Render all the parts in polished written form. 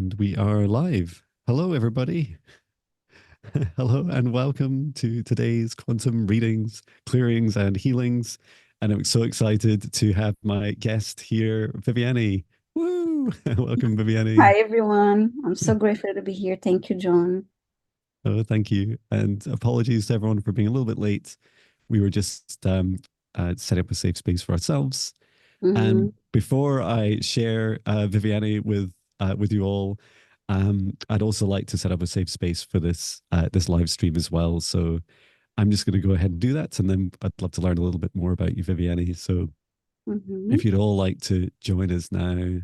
And we are live. Hello, everybody. Hello, and welcome to today's quantum readings, clearings, and healings. And I'm so excited to have my guest here, Viviane. Woo! Welcome, Viviane. Hi, everyone. I'm so grateful to be here. Thank you, John. Oh, thank you. And apologies to everyone for being a little bit late. We were just setting up a safe space for ourselves. Hmm. And before I share Viviane with you all, I'd also like to set up a safe space for this live stream as well. So I'm just going to go ahead and do that, and then I'd love to learn a little bit more about you, Viviane. So Hmm. if you'd all like to join us now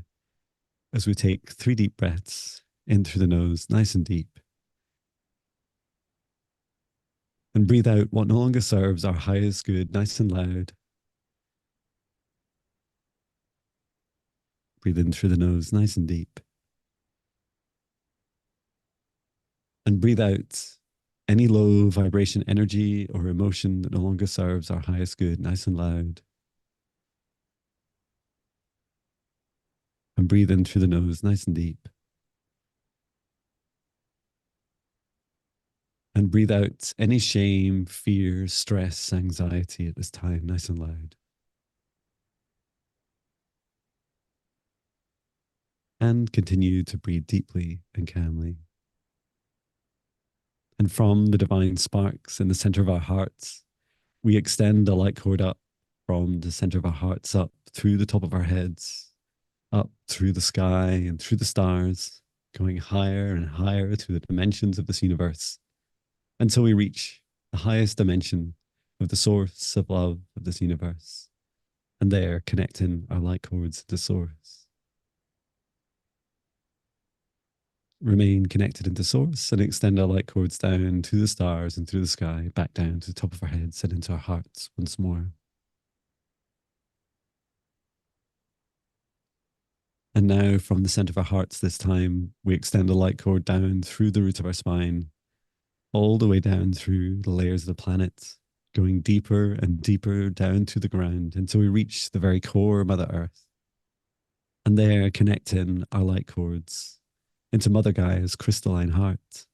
as we take 3 deep breaths in through the nose, nice and deep, and breathe out what no longer serves our highest good, nice and loud. Breathe in through the nose, nice and deep, and breathe out any low vibration energy or emotion that no longer serves our highest good, nice and loud. And breathe in through the nose, nice and deep. And breathe out any shame, fear, stress, anxiety at this time, nice and loud. And continue to breathe deeply and calmly. And from the divine sparks in the center of our hearts, we extend a light cord up from the center of our hearts up through the top of our heads, up through the sky and through the stars, going higher and higher through the dimensions of this universe until we reach the highest dimension of the source of love of this universe. And there, connecting our light cords to source. Remain connected into source and extend our light cords down to the stars and through the sky, back down to the top of our heads and into our hearts once more. And now, from the center of our hearts, this time, we extend a light cord down through the root of our spine, all the way down through the layers of the planet, going deeper and deeper down to the ground until we reach the very core of Mother Earth. And there, connecting our light cords into Mother Gaia's crystalline heart.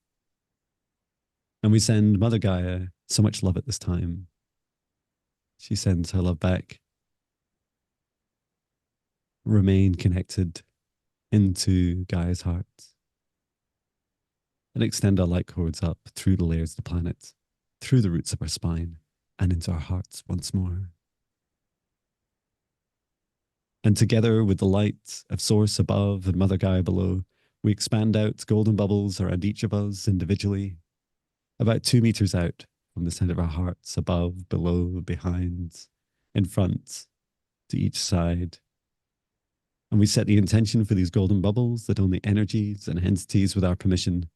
And we send Mother Gaia so much love at this time. She sends her love back. Remain connected into Gaia's heart and extend our light cords up through the layers of the planet, through the roots of our spine, and into our hearts once more. And together with the light of Source above and Mother Gaia below, we expand out golden bubbles around each of us individually, about 2 meters out from the center of our hearts, above, below, behind, in front, to each side. And we set the intention for these golden bubbles that only energies and entities with our permission,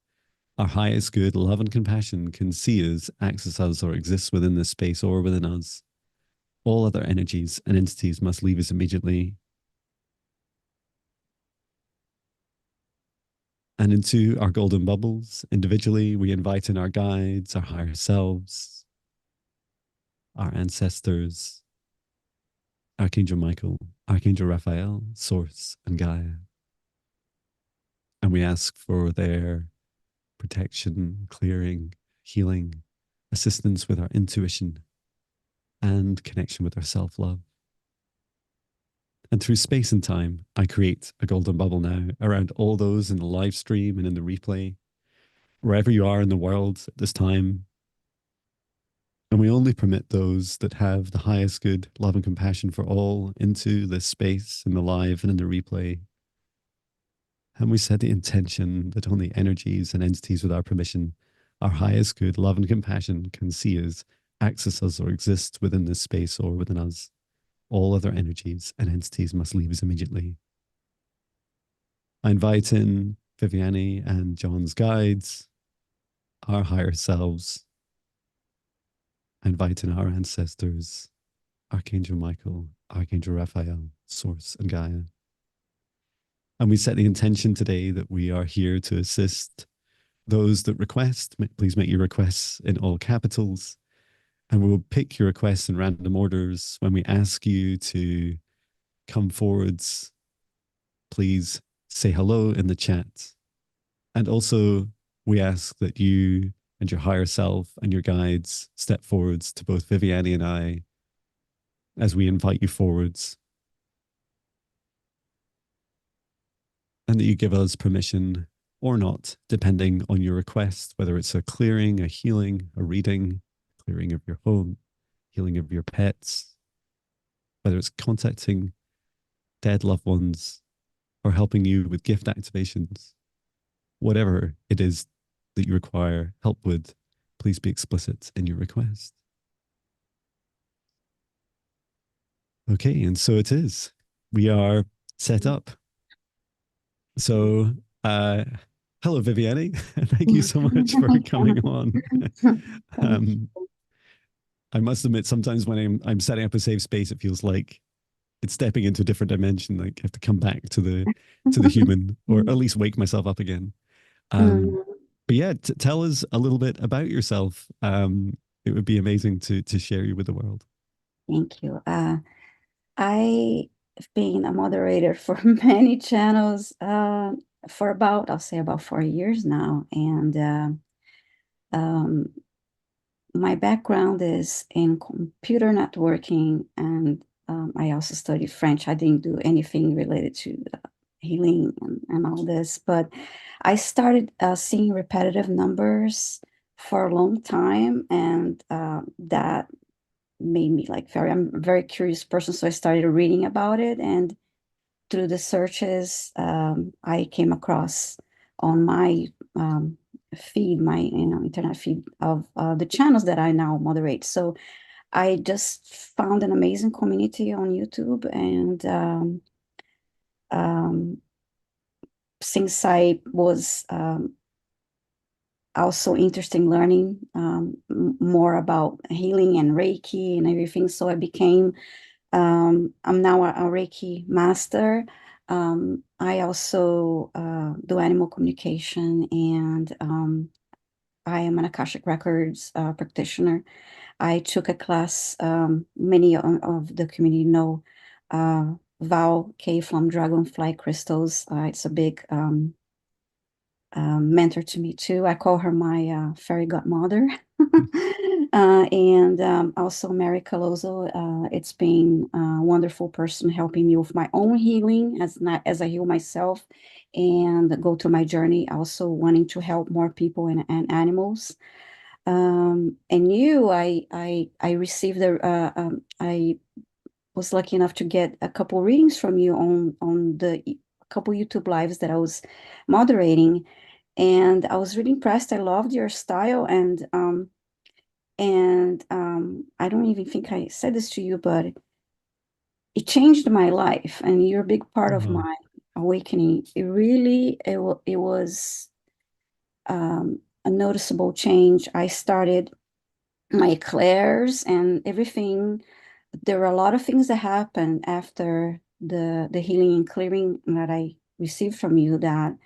our highest good, love, and compassion can see us, access us, or exist within this space or within us. All other energies and entities must leave us immediately. And into our golden bubbles, individually, we invite in our guides, our higher selves, our ancestors, Archangel Michael, Archangel Raphael, Source, and Gaia. And we ask for their protection, clearing, healing, assistance with our intuition, and connection with our self love. And through space and time, I create a golden bubble now around all those in the live stream and in the replay, wherever you are in the world at this time. And we only permit those that have the highest good, love, and compassion for all into this space in the live and in the replay. And we set the intention that only energies and entities with our permission, our highest good, love, and compassion can see us, access us, or exist within this space or within us. All other energies and entities must leave us immediately. I invite in Viviane and John's guides, our higher selves. I invite in our ancestors, Archangel Michael, Archangel Raphael, Source, and Gaia. And we set the intention today that we are here to assist those that request. Please make your requests in all capitals. And we will pick your requests in random orders. When we ask you to come forwards, please say hello in the chat And also, we ask that you and your higher self and your guides step forwards to both Viviani and I as we invite you forwards, and that you give us permission or not, depending on your request, whether it's a clearing, a healing, a reading, clearing of your home, healing of your pets, whether it's contacting dead loved ones or helping you with gift activations, whatever it is that you require help with, please be explicit in your request. Okay, and so it is. We are set up. So, uh, hello, Viviani. Thank you so much for coming on. um, I must admit, sometimes when I'm setting up a safe space, it feels like it's stepping into a different dimension. Like I have to come back to the human, or at least wake myself up again. Mm, But yeah, tell us a little bit about yourself. It would be amazing to share you with the world. thank you. I've been a moderator for many channels for about, I'll say about 4 years now. And um, my background is in computer networking, and I also studied French. I didn't do anything related to healing and all this, but I started seeing repetitive numbers for a long time, and that made me like I'm a very curious person, so I started reading about it, and through the searches, I came across on my feed, my internet feed of the channels that I now moderate. So I just found an amazing community on YouTube, and um, since I was also interested in learning more about healing and Reiki and everything, so I became I'm now a Reiki master. I also do animal communication, and I am an Akashic Records practitioner. I took a class, many of the community know Val K from Dragonfly Crystals. It's a big mentor to me too. I call her my fairy godmother. And also Mary Calozo. It's been a wonderful person helping me with my own healing as not as I heal myself and go through my journey. Also wanting to help more people and animals. And I received I was lucky enough to get a couple readings from you on the couple YouTube lives that I was moderating, and I was really impressed. I loved your style, and I don't even think I said this to you, but it changed my life, and you're a big part of Oh, my awakening. It was a noticeable change. I started my eclairs and everything. There were a lot of things that happened after the healing and clearing that I received from you that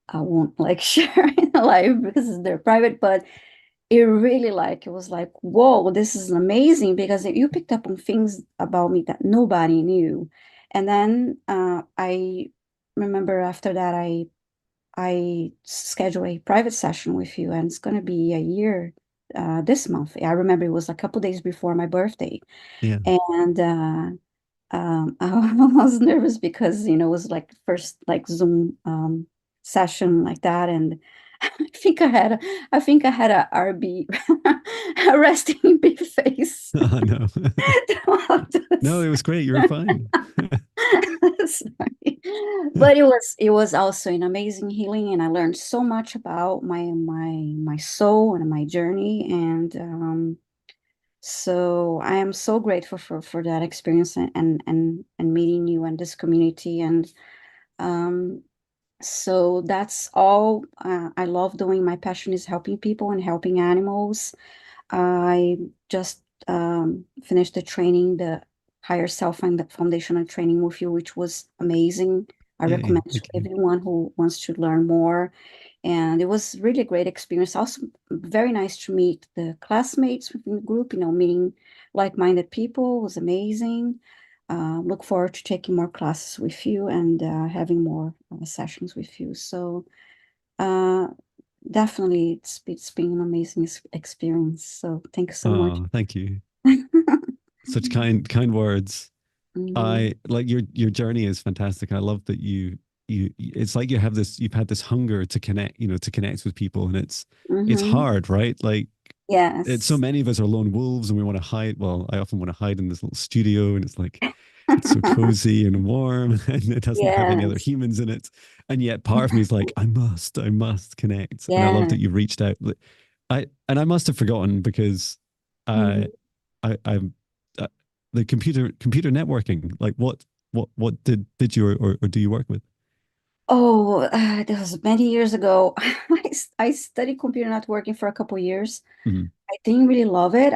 I won't like share in live because they're private, but it really like it was like, whoa, this is amazing because you picked up on things about me that nobody knew. And then I remember after that I scheduled a private session with you, and it's gonna be a year this month. I remember it was a couple days before my birthday. yeah. And I was nervous because it was like first like Zoom session like that, and I think I had a RB a resting big face. Oh, no. throughout No, this. it was great. You were fine. Sorry. But it was also an amazing healing, and I learned so much about my soul and my journey, and so I am so grateful for that experience and meeting you and this community. And um, so that's all I love doing. My passion is helping people and helping animals. I just finished the training, the Higher Self and the foundational training with you, which was amazing. I Yeah, recommend to thank you. everyone who wants to learn more. And it was really a great experience. Also, very nice to meet the classmates within the group, meeting like-minded people was amazing. Look forward to taking more classes with you and having more sessions with you. So uh, definitely it's been an amazing experience. So thank you so much. Oh, thank you. Such kind words. Hmm. I like your journey is fantastic. I love that it's like you've had this hunger to connect, to connect with people, and it's Hmm. hard, right? Like it's so Yes. many of us are lone wolves and we want to hide. Well, I often want to hide in this little studio and it's so cozy and warm and it doesn't have any other Yes. humans in it. And yet part of me is like, I must connect. And I love Yeah. that you've reached out. I must have forgotten because uh, Mhm. I'm uh, the computer networking. Like what did you or do you work with? Oh, that was many years ago. I studied computer networking for a couple years. Mhm. I didn't really love it.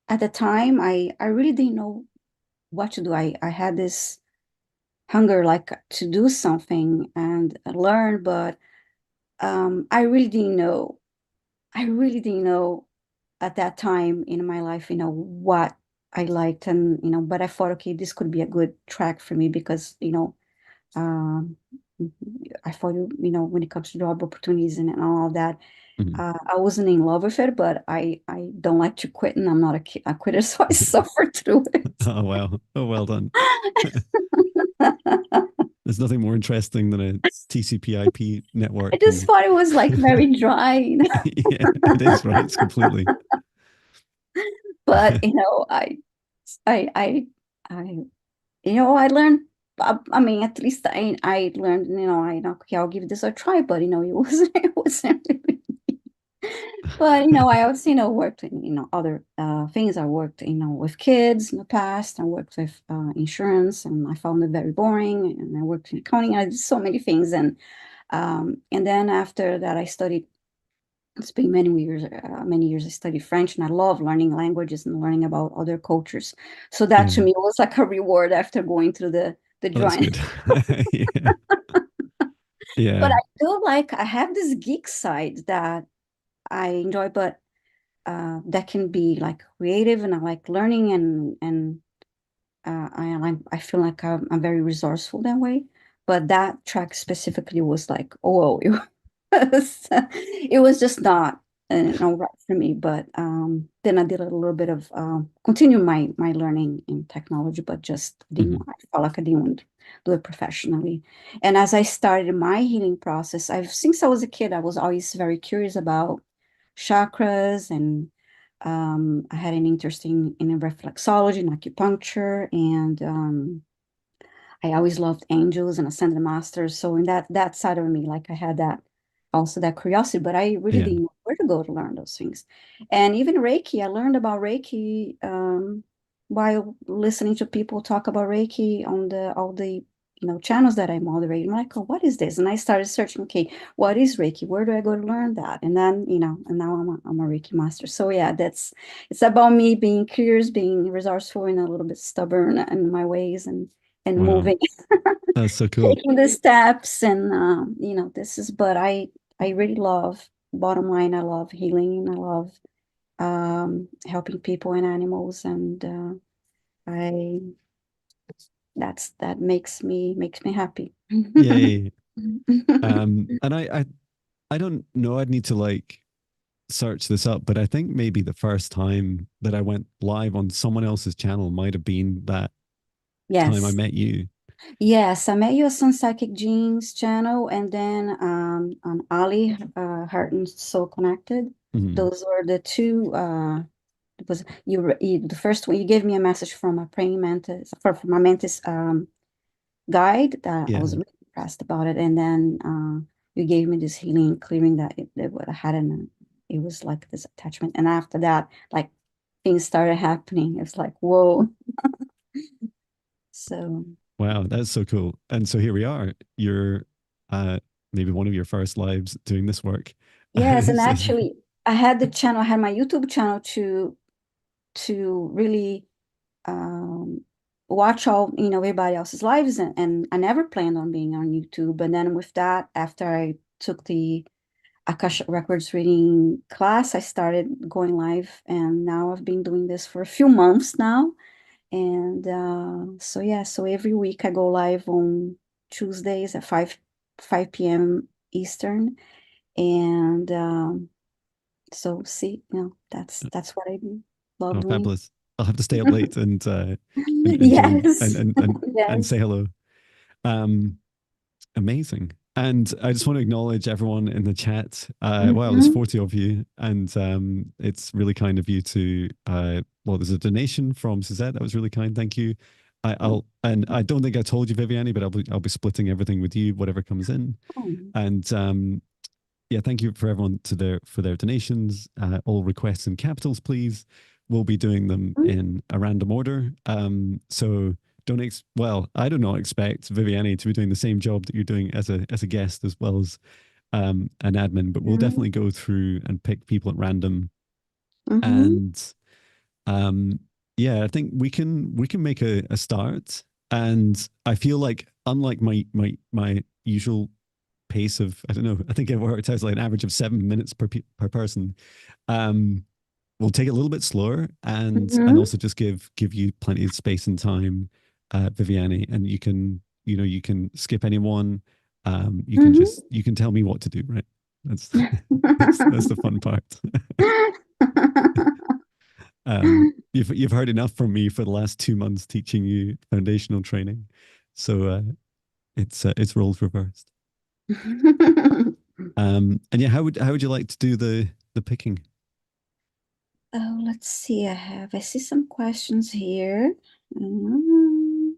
At the time, I really didn't know what to do. I had this hunger, like to do something and learn, but I really didn't know. I really didn't know at that time in my life, what I liked, and but I thought, okay, this could be a good track for me because Um, I thought, when it comes to job opportunities and all of that, Mhm. I wasn't in love with it, but I don't like to quit, and I'm not a quitter, so I suffered through it. Oh wow. Oh well done. There's nothing more interesting than a TCP/IP I network just and thought it was like very dry, yeah, it is right. It's completely. but I, I, I, I learned. I mean, at least I learned. Okay, I'll give this a try, but it wasn't. It wasn't really. But I also worked in other things. I worked with kids in the past. I worked with insurance, and I found it very boring. And I worked in accounting. I did so many things, and then after that, I studied. It's been many years. Many years I studied French, and I love learning languages and learning about other cultures. So that to Mm. me was like a reward after going through the Oh, that's joint. good. Yeah. But Yeah. I feel like I have this geek side that I enjoy, but that can be like creative, and I like learning, and I feel like I'm very resourceful that way. But that track specifically was like, oh, it was just not right for me. But then I did a little bit of continue my learning in technology, but just didn't. Mhm. I felt like I didn't want to do it professionally. And as I started my healing process, I've since I was a kid, I was always very curious about chakras, and I had an interest in reflexology and acupuncture, and I always loved angels and ascended masters. So in that side of me, like I had that also that curiosity, but I really Yeah. didn't know where to go to learn those things. And even Reiki, I learned about Reiki while listening to people talk about Reiki on the all the channels that I moderate. I'm like, oh, what is this? And I started searching, okay, what is Reiki? Where do I go to learn that? And then, and now I'm a Reiki master. So yeah, it's about me being curious, being resourceful, and a little bit stubborn in my ways, and Wow. moving, That's so cool. taking the steps, and this is. But I really love. Bottom line, I love healing, and I love helping people and animals, and I that makes me happy. Yay. And I don't know. I'd need to like search this up, but I think maybe the first time that I went live on someone else's channel might have been that time I Yes. met you. Yes, I met you on Psychic Genes channel, and then on Ali, Heart and Soul Connected. Mhm. Those were the two. It was the first one. You gave me a message from a praying mantis, from my mantis guide, that I Yeah. was really impressed about it, and then you gave me this healing, clearing that what I had, and it was like this attachment. And after that, like things started happening. It's like whoa. So. Wow, that's so cool. And so here we are. You're uh maybe one of your first lives doing this work. Yes, and It's just- actually, I had the channel, I had my YouTube channel to really watch all, everybody else's lives, and I never planned on being on YouTube. And then with that, after I took the Akashic Records reading class, I started going live, and now I've been doing this for a few months now. And so yeah, so every week I go live on Tuesdays at 5 p.m. Eastern. And so see, that's what I do. Love Oh, doing. fabulous. I'll have to stay up late and join Yes. and Yes. say hello. Um, Amazing. And I just want to acknowledge everyone in the chat. Wow, there's Hmm. 40 of you. And it's really kind of you to, well, there's a donation from Suzette. That was really kind. Thank you. And I don't think I told you, Viviani, but I'll be splitting everything with you, whatever comes in. Oh. And yeah, thank you for everyone for their donations. All requests in capitals, please. We'll be doing them in a random order. So well, I do not expect Viviani to be doing the same job that you're doing as a guest as well as an admin, but we'll Hmm. definitely go through and pick people at random. Hmm. And um, yeah, I think we can make a start. And I feel like unlike my usual pace of, I don't know, I think it worked out like an average of 7 minutes per person. Um, we'll take it a little bit slower and Hmm. also just give you plenty of space and time, Viviani, and you can skip anyone. You can tell me what to do, right? That's that's the fun part. You've heard enough from me for the last 2 months teaching you foundational training, so it's roles reversed. And yeah, how would you like to do the picking? Oh, let's see. I see some questions here. Mm,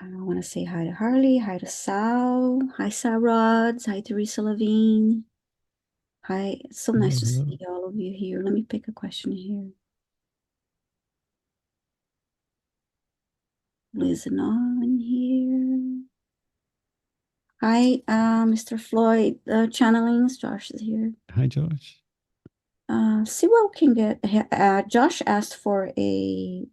I want to say hi to Harley, hi to Sal, hi Sal Rods, hi Teresa Levine. Hi, it's so Hello, nice to hello. see all of you here. Let me pick a question here. Listen on here. Hi, Mr. Floyd, channelings. Josh is here. Hi, Josh. See what we can get. Josh asked for a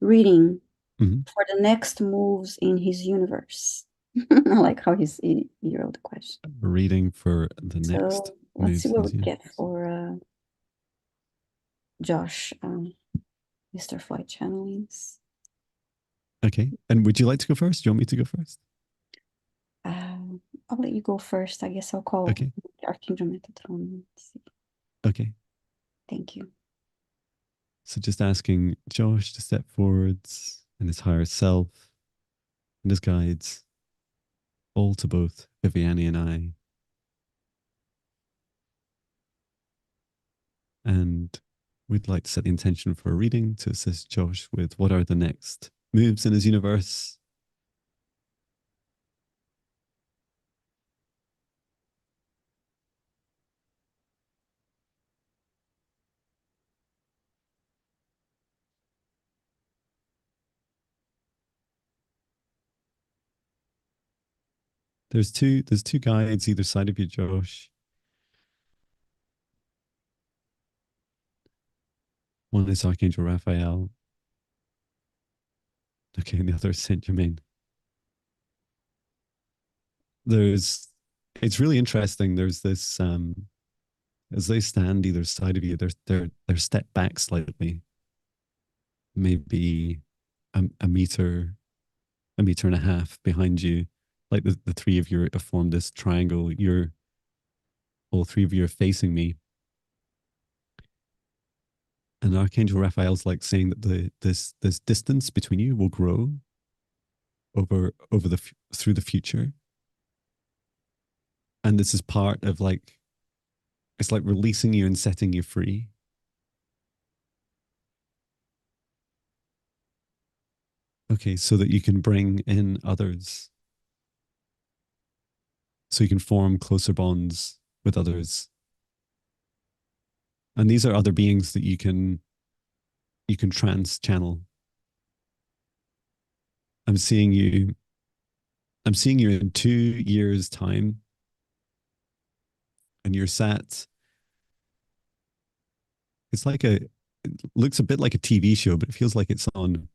reading Mhm. for the next moves in his universe. I like how he wrote the question. Reading for the next So let's see moves what in we the get for Josh, Mr. Floyd channelings. Okay. And would you like to go first? Do you want me to go first? I'll let you go first. I guess I'll call Okay. Archangel Metatron. Let's see. Okay. Thank you. So just asking Josh to step forwards and his higher self and his guides, all to both Viviani and I. And we'd like to set the intention for a reading to assist Josh with what are the next moves in his universe. There's two guides either side of you, Josh. One is Archangel Raphael. Okay, and the other is Saint Germain. There's It's really interesting. There's this as they stand either side of you, they're stepped back slightly, maybe a meter and a half behind you. Like the three of you have formed this triangle. All three of you are facing me. And Archangel Raphael's like saying that this distance between you will grow over through the future. And this is part of like it's like releasing you and setting you free. Okay, so that you can bring in others, so you can form closer bonds with others. And these are other beings that you can trans channel. I'm seeing you I'm seeing you in 2 years' time, and you're sat. It's like it looks a bit like a TV show, but it feels like it's on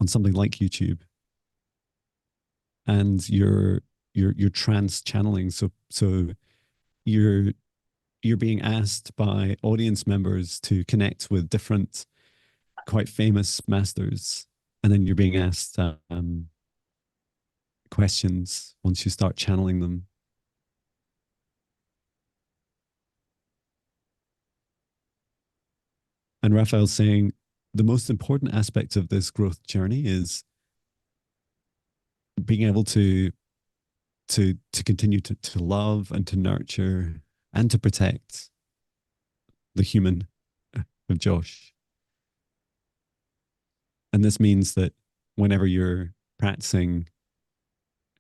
something like YouTube. And you're trans channeling. So you're you're being asked by audience members to connect with different quite famous masters, and then you're being asked questions once you start channeling them. And Raphael's saying the most important aspect of this growth journey is being able to continue to love and to nurture and to protect the human of Josh. And this means that whenever you're practicing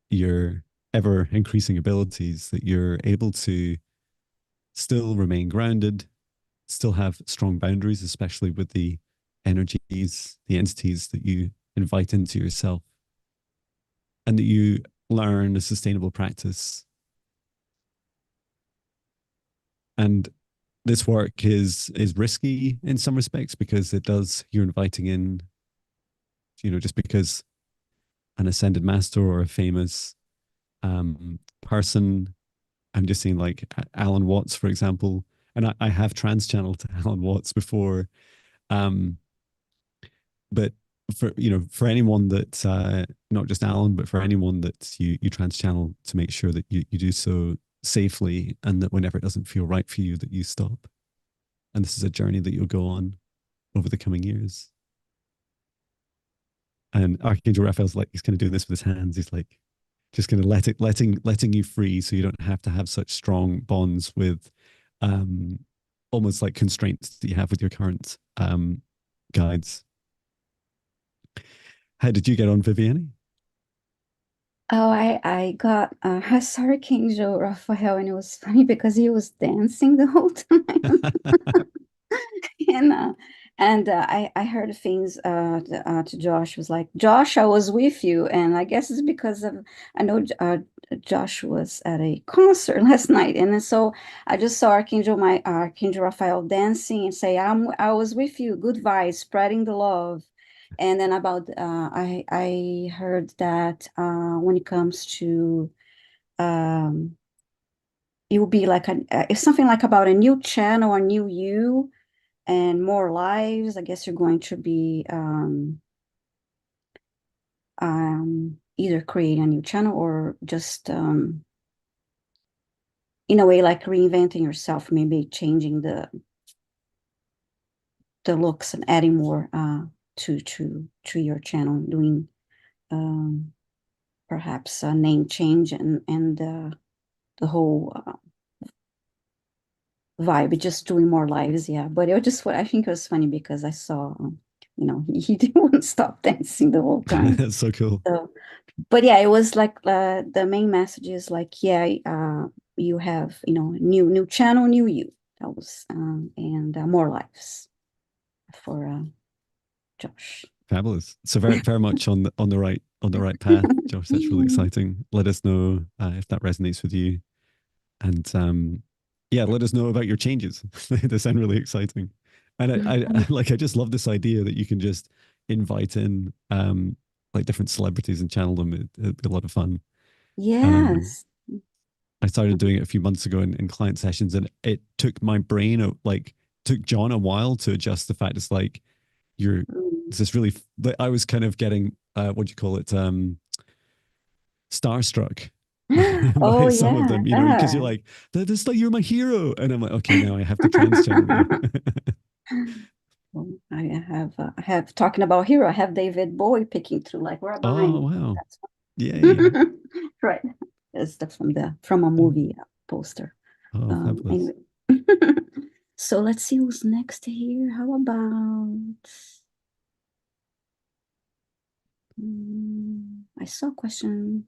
your ever increasing abilities, that you're able to still remain grounded, still have strong boundaries, especially with the energies, the entities that you invite into yourself, and that you learn a sustainable practice. And this work is risky in some respects because it does you're inviting in, just because an ascended master or a famous person. I'm just seeing like Alan Watts, for example, and I have trans channeled to Alan Watts before. Um, but for anyone that not just Alan, but for anyone that you trans channel, to make sure that you do so safely, and that whenever it doesn't feel right for you, that you stop. And this is a journey that you'll go on over the coming years. And Archangel Raphael's like, he's kind of doing this with his hands. He's like, just kind of letting you free, so you don't have to have such strong bonds with, almost like constraints that you have with your current guides. How did you get on, Viviane? Oh, I got I saw Archangel Raphael, and it was funny because he was dancing the whole time. And I heard things to Josh, was like, Josh, I was with you. And I guess it's because of, I know Josh was at a concert last night. And then so I just saw Archangel Raphael dancing and say, I was with you, good vibes, spreading the love. And then about I heard that when it comes to it will be like it's something like about a new channel, a new you, and more lives. I guess you're going to be either creating a new channel or just in a way like reinventing yourself, maybe changing the looks and adding more to your channel, doing perhaps a name change and the whole vibe, just doing more lives. Yeah, but it was just what I think it was funny because I saw he didn't stop dancing the whole time. That's so cool. So, but yeah, it was like the main message is like, yeah, you have, new channel, new you. That was and more lives for Josh. Fabulous. So very very much on the right path, Josh. That's really exciting. Let us know if that resonates with you, and yeah, let us know about your changes. They sound really exciting, and I just love this idea that you can just invite in like different celebrities and channel them. It'd be a lot of fun. Um, Yes. I started doing it a few months ago in client sessions, and it took my brain took John a while to adjust the fact it's like you're Mm. it's this really I was kind of getting what do you call it, starstruck Oh by some of them, because you're yeah. like, this like you're my hero, and I'm like, okay, now I have to trans channel you. Well, I have talking about hero. I have David Bowie picking through, like right behind Oh me. wow, That's yay. right. It's from a movie poster. Oh, fabulous. Anyway. So let's see who's next here. How about I saw a question.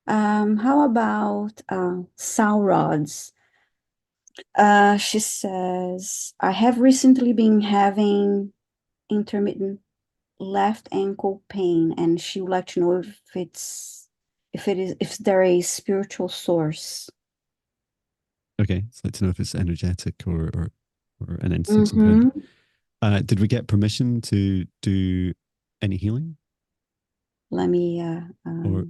How about Sal Rods? She says, I have recently been having intermittent left ankle pain, and she would like to know if there a spiritual source. Okay, so I'd like to know if it's energetic or an entity of some kind. Mm-hmm. Did we get permission to do any healing? Let me Or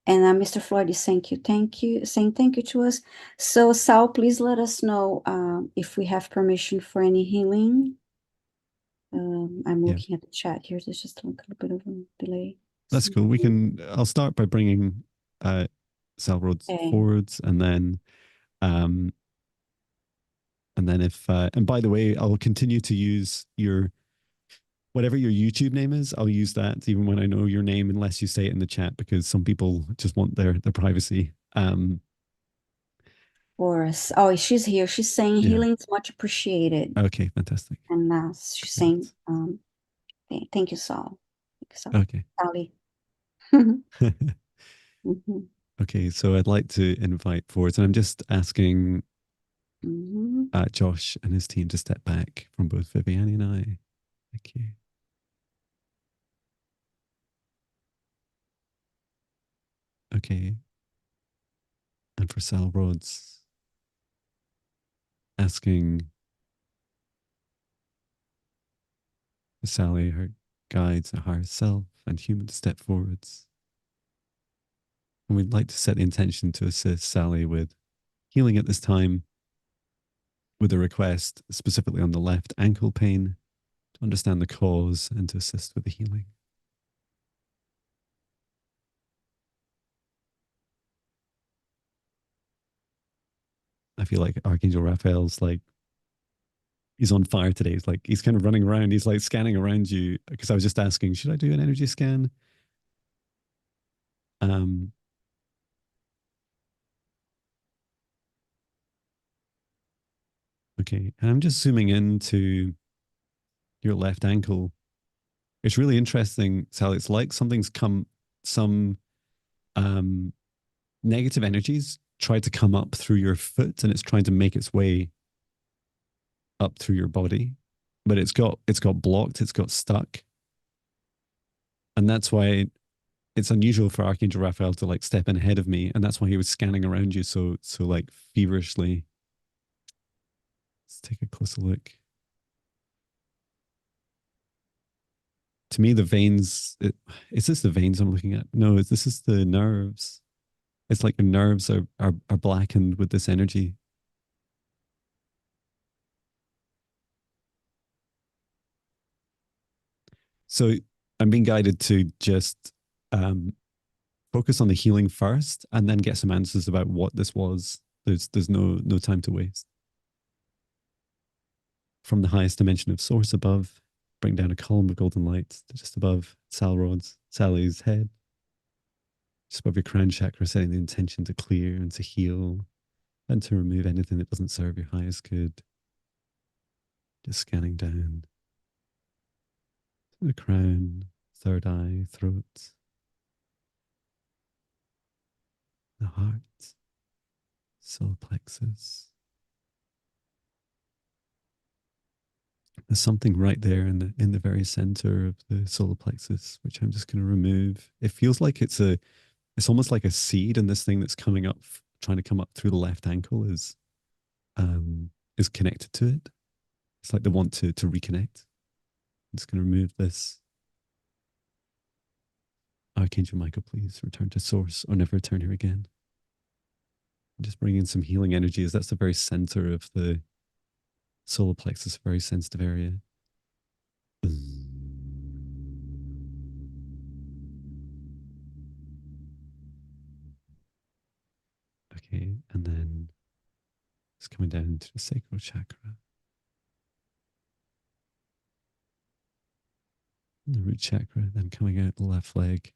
and Mr. Floyd is saying thank you to us. So Sal, please let us know if we have permission for any healing. I'm Yeah, looking at the chat here. There's just a little bit of a delay. that's So, cool. I'll start by bringing cell roads okay. forwards, um, and then and by the way, I'll continue to use whatever your YouTube name is. I'll use that even when I know your name, unless you say it in the chat, because some people just want their privacy. Oh, she's here. She's saying Yeah. healing is much appreciated. Okay. Fantastic. And she's saying, Great. thank you, Saul. Thank you, Saul. Okay. Sally. Mhm, Okay. So I'd like to invite forwards, and I'm just asking mhm. Josh and his team to step back from both Viviani and I. Thank you. Okay. And for cell roads, asking Sally, her guides, a higher self, and human to step forwards. And we'd like to set the intention to assist Sally with healing at this time, with a request specifically on the left ankle pain, to understand the cause and to assist with the healing. I feel like Archangel Raphael's like, he's on fire today. He's kind of running around. He's like scanning around you, because I was just asking, should I do an energy scan? Um, okay. And I'm just zooming into your left ankle. It's really interesting, Sally. It's like some um, negative energies try to come up through your foot, and it's trying to make its way up through your body, but it's got blocked, it's got stuck. And that's why it's unusual for Archangel Raphael to like step in ahead of me. And that's why he was scanning around you so like feverishly. Let's take a closer look. To me, the veins, is this the veins I'm looking at? No, this is the nerves. It's like the nerves are blackened with this energy. So I'm being guided to just um, focus on the healing first, and then get some answers about what this was. There's no time to waste. From the highest dimension of source above, bring down a column of golden light to just above Sally's head, just above your crown chakra, setting the intention to clear and to heal and to remove anything that doesn't serve your highest good. Just scanning down to the crown, third eye, throat, the heart, solar plexus. There's something right there in the very center of the solar plexus, which I'm just going to remove. It feels like it's almost like a seed, and this thing that's coming up, trying to come up through the left ankle, is connected to it. It's like they want to reconnect. I'm just going to remove this. Archangel Michael, please return to source or never return here again. And just bring in some healing energy, as that's the very center of the solar plexus, very sensitive area. Okay, and then it's coming down into the sacral chakra, the root chakra, then coming out the left leg.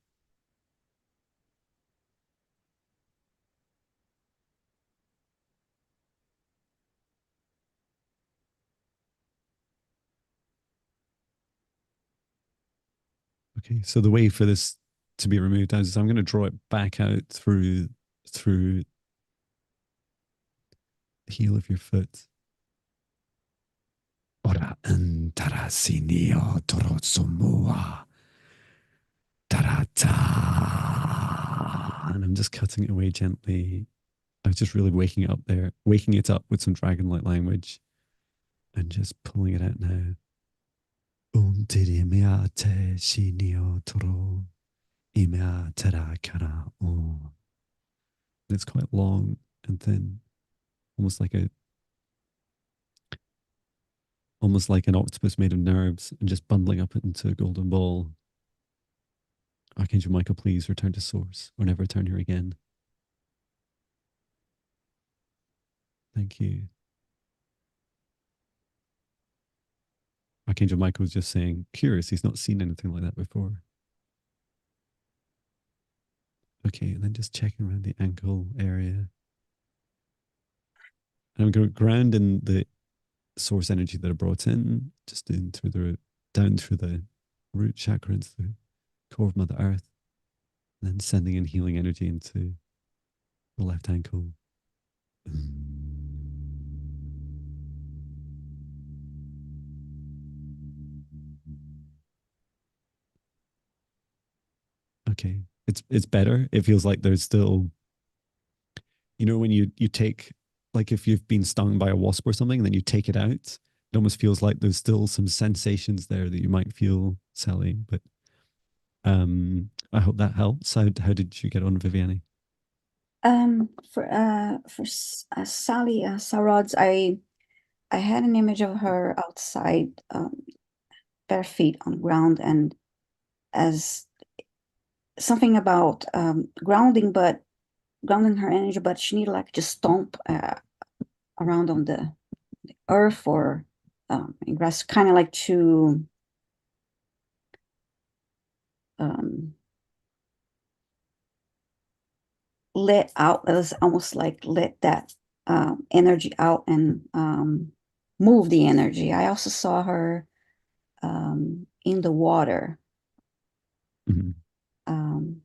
Okay, so the way for this to be removed is I'm going to draw it back out through the heel of your foot. Ora antara sinio torotsumua tarata. And I'm just cutting it away gently. I was just really waking it up with some dragon-like language, and just pulling it out now. Untiri meate sinio toro imea tera kara o. It's quite long and thin, almost like almost like an octopus made of nerves and just bundling up into a golden ball. Archangel Michael, please return to source or never return here again. Thank you. Archangel Michael was just saying, curious, he's not seen anything like that before. Okay, and then just checking around the ankle area. And I'm going to ground in the source energy that I brought in, just in through the down through the root chakra into the core of Mother Earth, and then sending in healing energy into the left ankle. Okay, it's better. It feels like there's still, when you take, like if you've been stung by a wasp or something, and then you take it out, it almost feels like there's still some sensations there that you might feel, Sally. But I hope that helps. How did you get on, Viviane? For Sally Sarod's, I had an image of her outside, bare feet on the ground, and as something about grounding her energy, but she needed like just stomp around on the earth or in grass, kind of like to um, let out. It was almost like let that energy out and move the energy. I also saw her in the water. Mhm. Um,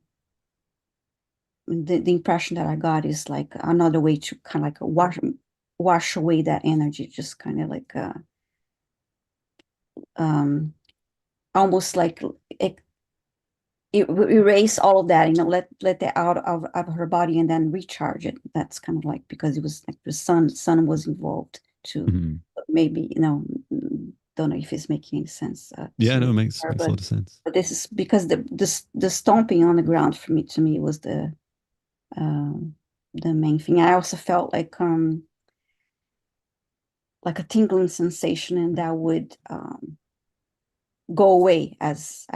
the impression that I got is like another way to kind of like wash away that energy, just kind of like um, almost like it, erase all of that, let that out of her body and then recharge it. That's kind of like because it was like the sun was involved too. Mhm. Maybe, don't know if it's making any sense Yeah, no, to it makes her, makes a lot of sense. but this is because the stomping on the ground for me to me was um the main thing. I also felt like a tingling sensation, and that would go away as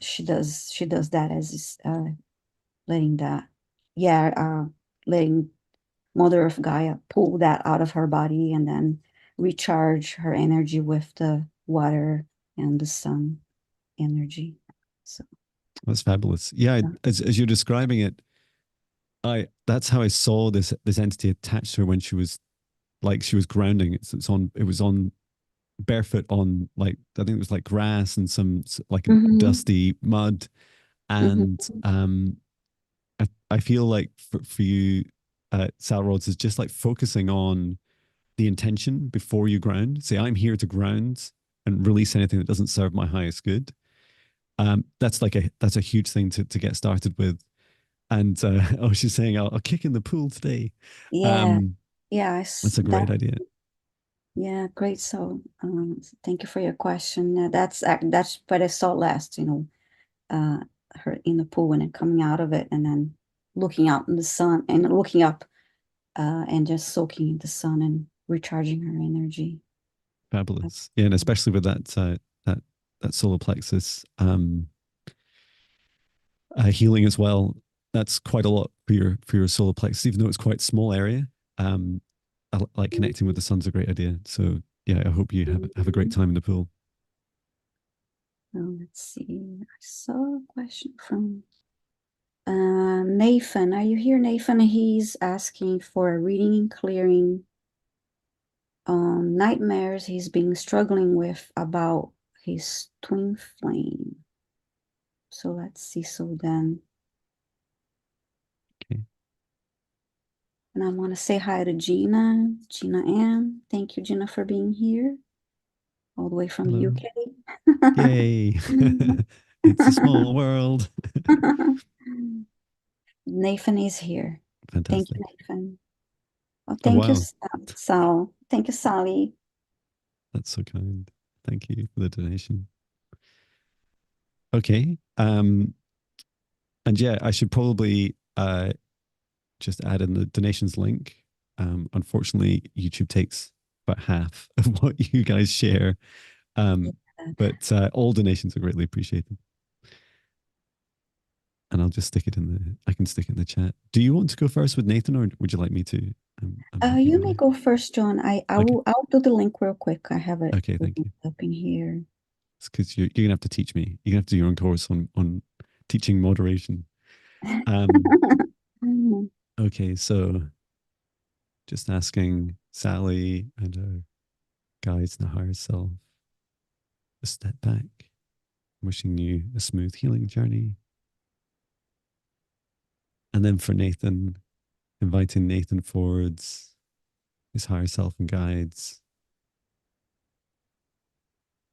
she does that, as letting that, yeah, letting Mother of Gaia pull that out of her body and then recharge her energy with the water and the sun energy. So, That's fabulous. Yeah, yeah. as you're describing it, I that's how I saw this entity attached to her when she was grounding. It was on barefoot on, like, I think it was like grass and some like a Hmm. dusty mud. And Hmm. I feel like for you, Sal Rods, is just like focusing on the intention before you ground. Say, I'm here to ground and release anything that doesn't serve my highest good. That's a huge thing to get started with. And oh, she's saying, I'll kick in the pool today. Yeah, Um, yeah, that's a great idea. yeah, great. So, thank you for your question. That's what I saw last, uh, her in the pool and then coming out of it and then looking out in the sun and looking up and just soaking in the sun and recharging her energy. Fabulous. Yeah, and especially with that that solar plexus healing as well. That's quite a lot for your solar plexus, even though it's quite a small area. Um, like connecting with the sun's a great idea. So yeah, I hope you have a great time in the pool. Let's see. I saw a question from Nathan. Are you here, Nathan? He's asking for a reading and clearing on nightmares he's been struggling with about his twin flame. So let's see. So then, Okay. and I want to say hi to Gina, Gina M. Thank you, Gina, for being here, all the way from the Hello. UK. Yay. It's a small world. Nathan is here. Thank you, Fantastic. Nathan. Oh, Oh thank you, wow. Sal. Thank you, Sally. That's so kind. Thank you for the donation. Okay. And yeah, I should probably just add in the donations link. Unfortunately, YouTube takes about half of what you guys share. Yeah. But all donations are greatly appreciated. And I'll just stick it in the, I can stick it in the chat. Do you want to go first with Nathan or would you like me to? I'm happy You either may way. go first, John. Okay. I'll do the link real quick. I have it Okay. Thank you. up in here. It's because you're going to have to teach me. You're going to have to do your own course on teaching moderation. Um, Mm. okay. So just asking Sally and our guides in the higher self to step back, wishing you a smooth healing journey. And then for Nathan, inviting Nathan forwards, his higher self and guides.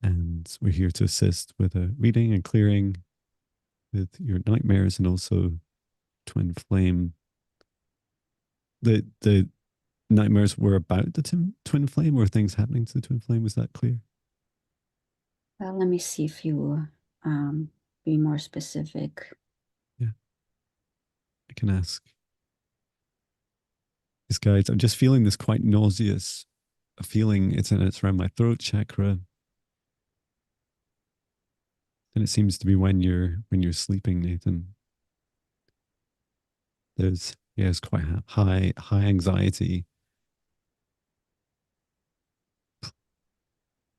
And we're here to assist with a reading and clearing with your nightmares and also twin flame. The nightmares were about the twin flame or things happening to the twin flame. Was that clear? Let me see if you be more specific. Yeah, I can ask his guides. I'm just feeling this quite nauseous feeling. It's around my throat chakra, and it seems to be when you're sleeping, Nathan. There's yeah, it's quite high anxiety.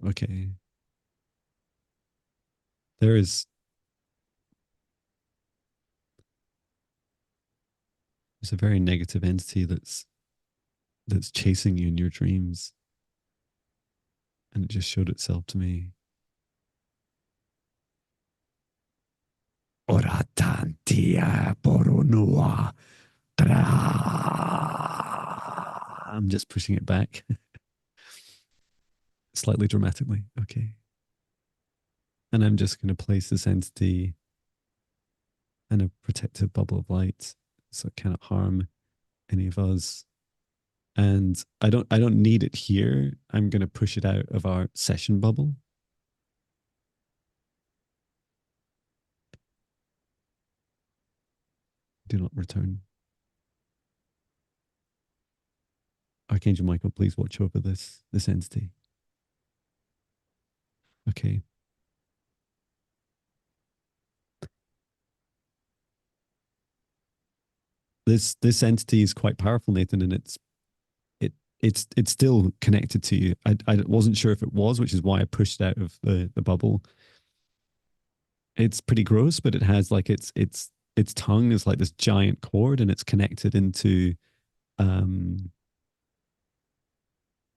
Okay, there is there's a very negative entity that's chasing you in your dreams, and it just showed itself to me. Oratantia poronua. I'm just pushing it back slightly dramatically. Okay. And I'm just going to place this entity in a protective bubble of light so it cannot harm any of us. And I don't need it here. I'm going to push it out of our session bubble. Do not return. Archangel Michael, please watch over this entity. Okay. This entity is quite powerful, Nathan, and it it's still connected to you. I wasn't sure if it was, which is why I pushed out of the bubble. It's pretty gross, but it has like its tongue is like this giant cord, and it's connected into um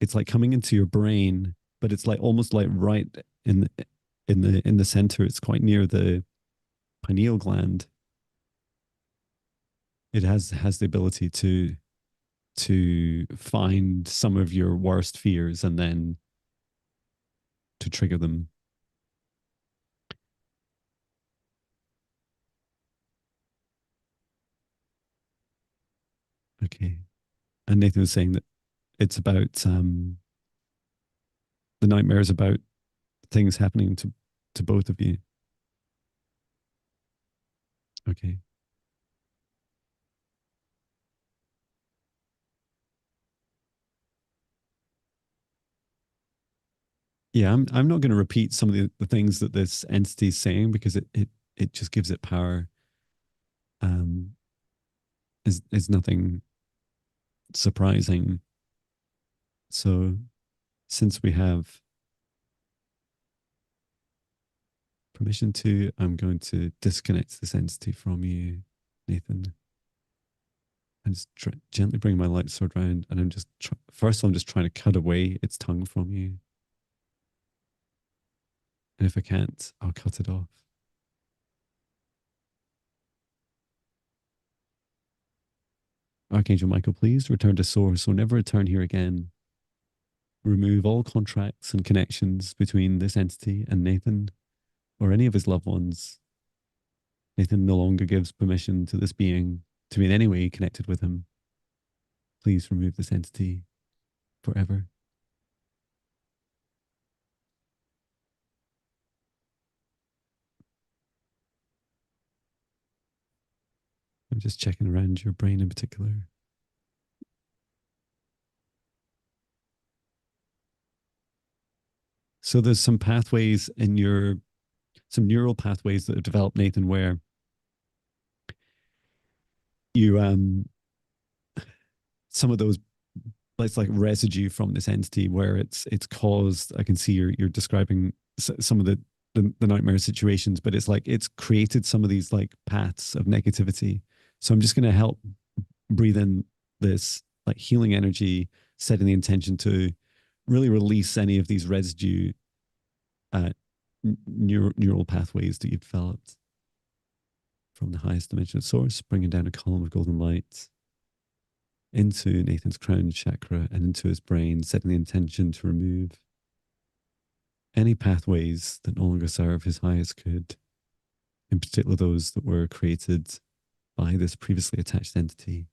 it's like coming into your brain, but it's like almost like right in the center. It's quite near the pineal gland. It has the ability to find some of your worst fears and then to trigger them. Okay. And Nathan was saying that it's about the nightmare is about things happening to both of you. Okay. Yeah, I'm not going to repeat some of the things that this entity is saying because it just gives it power. Um, is nothing surprising. So since we have permission to, I'm going to disconnect this entity from you, Nathan. And just gently bring my light sword around, and I'm just first I'm just trying to cut away its tongue from you, and if I can't, I'll cut it off. Archangel Michael, please return to source, or never return here again. Remove all contracts and connections between this entity and Nathan or any of his loved ones. Nathan no longer gives permission to this being to be in any way connected with him. Please remove this entity forever. I'm just checking around your brain in particular. So there's some pathways in your some neural pathways that have developed, Nathan, where you some of those, it's like residue from this entity where it's caused. I can see you're describing some of the nightmare situations, but it's like it's created some of these like paths of negativity. So I'm just going to help breathe in this like healing energy, setting the intention to really release any of these residue uh, neural pathways that you've developed from the highest dimension of source, bringing down a column of golden light into Nathan's crown chakra and into his brain, setting the intention to remove any pathways that no longer serve his highest good, in particular those that were created by this previously attached entity.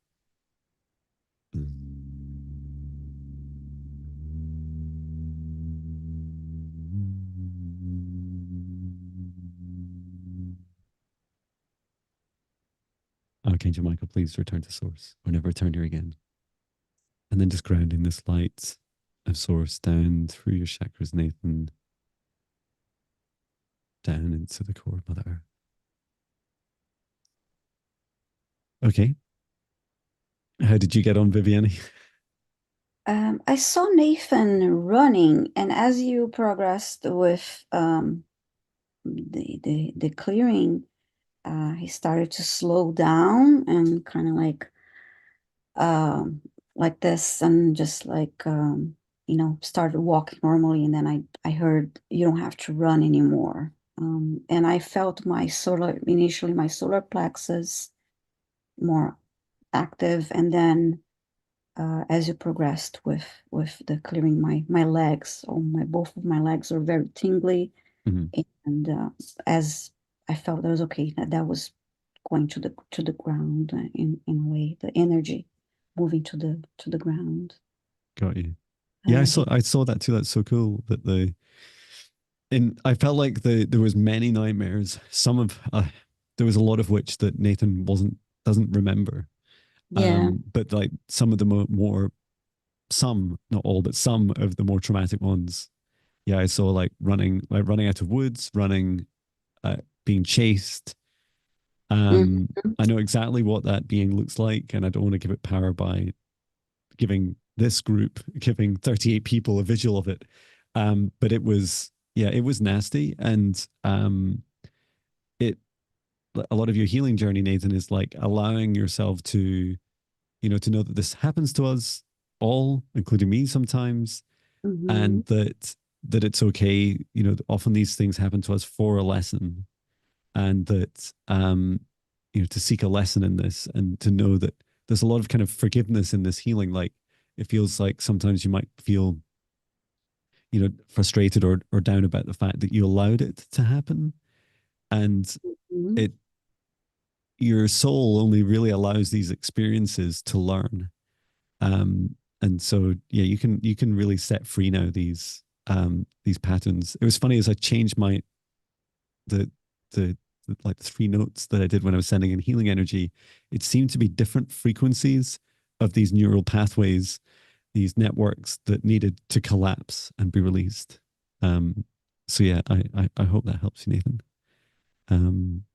Archangel Michael, please return to source or never return here again. And then just grounding this light of source down through your chakras, Nathan, down into the core of Mother Earth. Okay. How did you get on, Viviane? I saw Nathan running, and as you progressed with the clearing, he started to slow down and kind of um, like this, and just started walking normally. And then I heard you don't have to run anymore. And I felt initially my solar plexus more active, and then as you progressed with the clearing, my legs, or my both of my legs are very tingly, Mm-hmm. and as I felt that was okay, that was going to the ground, in a way, the energy moving to the ground. Got you. Yeah, He, I saw that too. That's so cool that I felt like there was many nightmares. Some of there was a lot of which that Nathan doesn't remember. yeah. But like some of the more some, not all, but some of the more traumatic ones. Yeah, I saw like running out of woods, running, being chased. Mhm. I know exactly what that being looks like, and I don't want to give it power by giving 38 people a visual of it. But it was, yeah, it was nasty. And it, a lot of your healing journey, Nathan, is like allowing yourself to, to know that this happens to us all, including me sometimes, Mhm. and that it's okay. Often these things happen to us for a lesson, and that, to seek a lesson in this and to know that there's a lot of kind of forgiveness in this healing. Like it feels like sometimes you might feel, frustrated or down about the fact that you allowed it to happen. And Mhm. it, your soul only really allows these experiences to learn. And so, yeah, you can really set free now these patterns. It was funny as I changed the, the, like the three notes that I did when I was sending in healing energy, it seemed to be different frequencies of these neural pathways, these networks that needed to collapse and be released. Um, so yeah, I hope that helps you, Nathan. Um,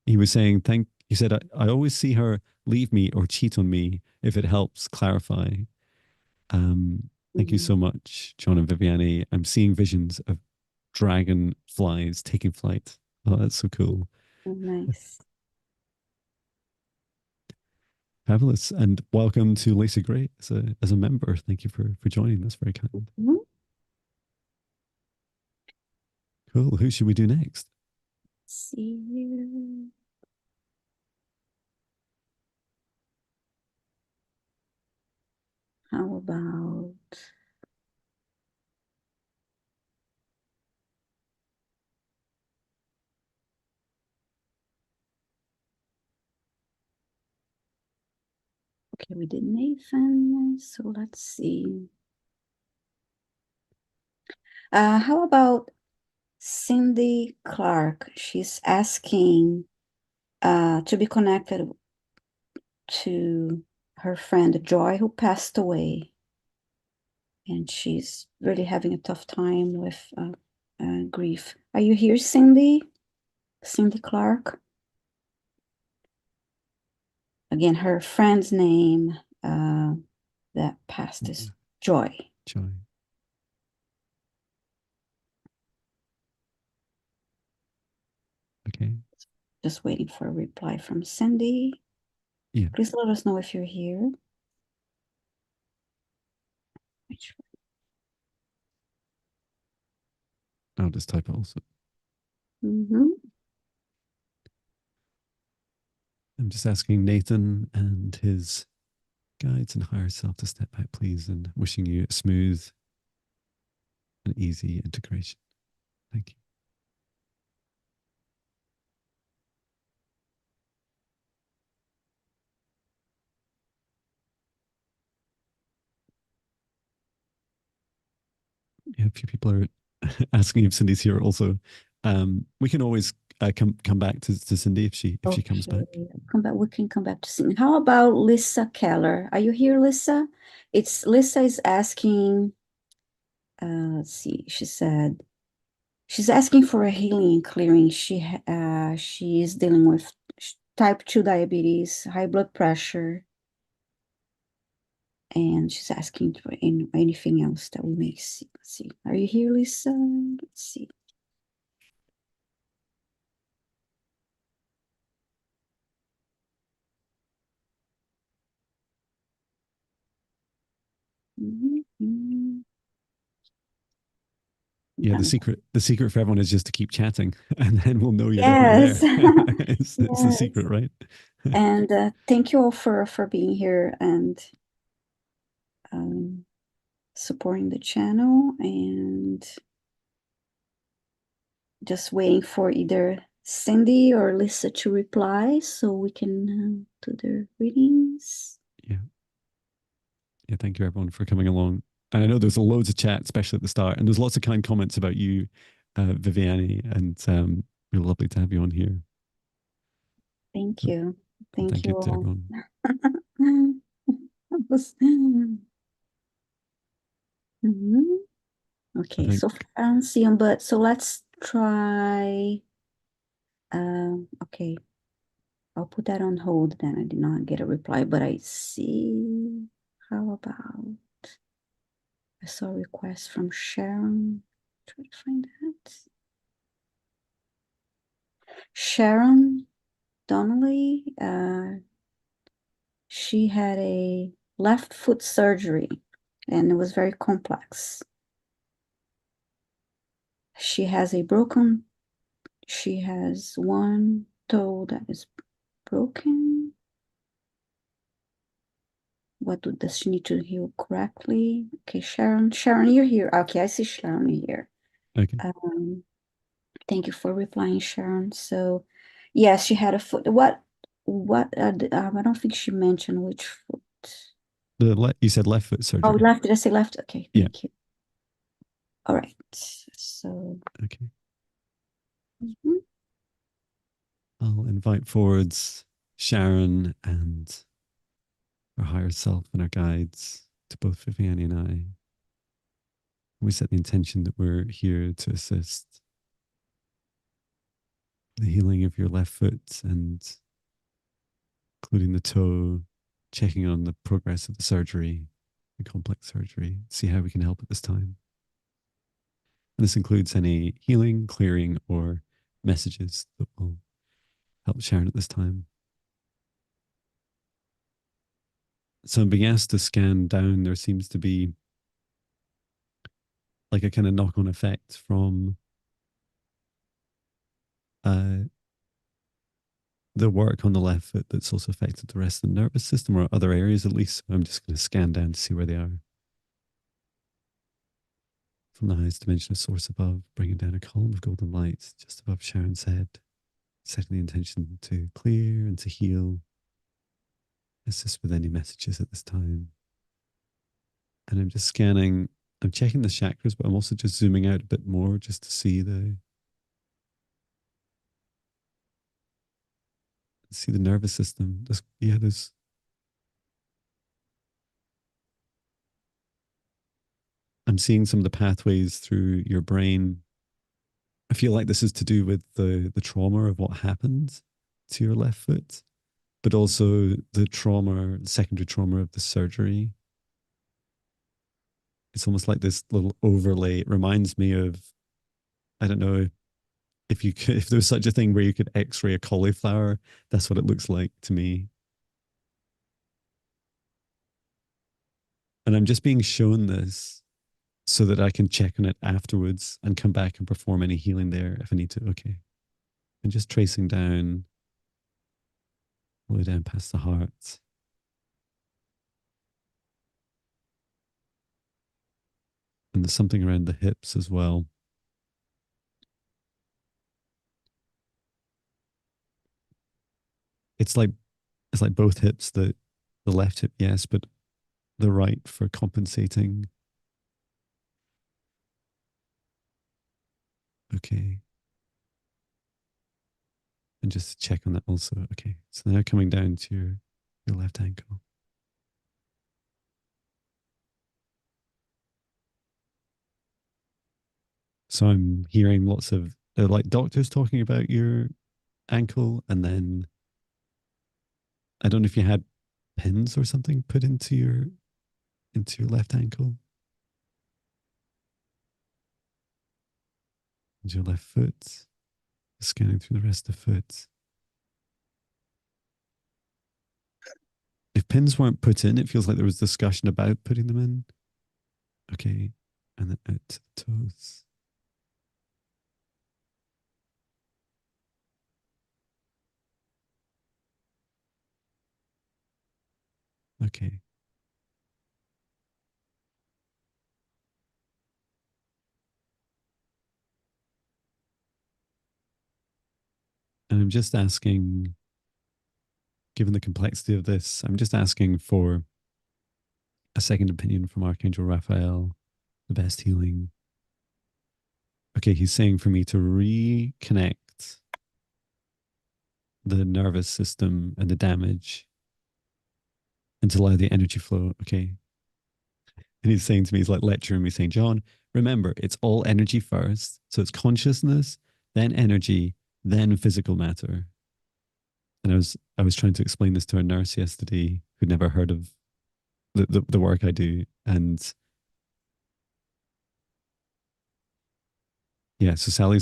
he was saying, he said, I always see her leave me or cheat on me if it helps clarify. Thank you Mhm. so much, John and Viviane. I'm seeing visions of dragonflies taking flight. Oh, that's so cool. Oh, nice. Fabulous. And welcome to Lisa Gray as a member. Thank you for joining. That's very kind. Mhm. Cool. Who should we do next? See you. How about okay, we did Nathan, so let's see. How about Cindy Clark? She's asking to be connected to her friend Joy, who passed away. and she's really having a tough time with grief. Are you here, Cindy? Cindy Clark? Again, her friend's name that passed is Joy. Joy. Okay. Just waiting for a reply from Cindy. Yeah. Please let us know if you're here. I'll just type it also. I'm just asking Nathan and his guides and higher self to step back, please, and wishing you a smooth and easy integration. Thank you. Yeah, a few people are asking if Cindy's here also. We can always come back to Cindy if she comes back. Come back. We can come back to Cindy. How about Lisa Keller? Are you here, Lisa? It's Lisa is asking. Let's see. She said she's asking for a healing and clearing. She is dealing with type 2 diabetes, high blood pressure, and she's asking for anything else that we may see. Let's see. Are you here, Lisa? Let's see. Yeah, the secret for everyone is just to keep chatting, and then we'll know you're definitely there. Yes. It's the Yes. secret, right? And thank you all for being here and supporting the channel, and just waiting for either Cindy or Lisa to reply so we can do their readings. Yeah. Yeah, thank you everyone for coming along. And I know there's loads of chat, especially at the start, and there's lots of kind comments about you, Viviani, and really lovely to have you on here. Thank you. Thank you you to all. everyone. Okay, so I don't see them, but so let's try. Okay, I'll put that on hold then. I did not get a reply, but I see. How about I saw a request from Sharon. Try to find that. Sharon Donnelly. She had a left foot surgery and it was very complex. She has one toe that is broken. Does she need to heal correctly? Okay, Sharon, you're here. Okay, I see Sharon here. Okay. Thank you for replying, Sharon. So, yes, she had a foot. I don't think she mentioned which foot. You said left foot surgery. Oh, left. Did I say left? Okay, thank you. All right. So. Okay. I'll invite forwards Sharon and our higher self and our guides to both Viviani and I. We set the intention that we're here to assist the healing of your left foot and including the toe, checking on the progress of the surgery, the complex surgery, see how we can help at this time. And this includes any healing, clearing, or messages that will help Sharon at this time. So I'm being asked to scan down. There seems to be like a kind of knock-on effect from the work on the left foot that's also affected the rest of the nervous system or other areas at least. So I'm just going to scan down to see where they are. From the highest dimension of source above, bringing down a column of golden light just above Sharon's head, setting the intention to clear and to heal. Assist with any messages at this time. And I'm just scanning, I'm checking the chakras, but I'm also just zooming out a bit more just to see the nervous system. There's I'm seeing some of the pathways through your brain. I feel like this is to do with the trauma of what happened to your left foot, but also the trauma, the secondary trauma of the surgery. It's almost like this little overlay. It reminds me of, I don't know, if you could, if there was such a thing where you could X-ray a cauliflower, that's what it looks like to me. And I'm just being shown this so that I can check on it afterwards and come back and perform any healing there if I need to. Okay. And just tracing down, all the way down past the heart. And there's something around the hips as well. It's like both hips, the left hip, yes, but the right for compensating. Okay. And just check on that also. Okay. So now coming down to your left ankle. So I'm hearing lots of like doctors talking about your ankle, and then I don't know if you had pins or something put into your left ankle, into your left foot, scanning through the rest of the foot. If pins weren't put in, it feels like there was discussion about putting them in. Okay. And then out to the toes. Okay. And I'm just asking, given the complexity of this, I'm just asking for a second opinion from Archangel Raphael, the best healing. Okay, he's saying for me to reconnect the nervous system and the damage and to allow the energy flow. Okay. And he's saying to me, he's like lecturing me, saying, John, remember, it's all energy first. So it's consciousness, then energy, then physical matter. And I was trying to explain this to a nurse yesterday who'd never heard of the work I do. And yeah, so Sally,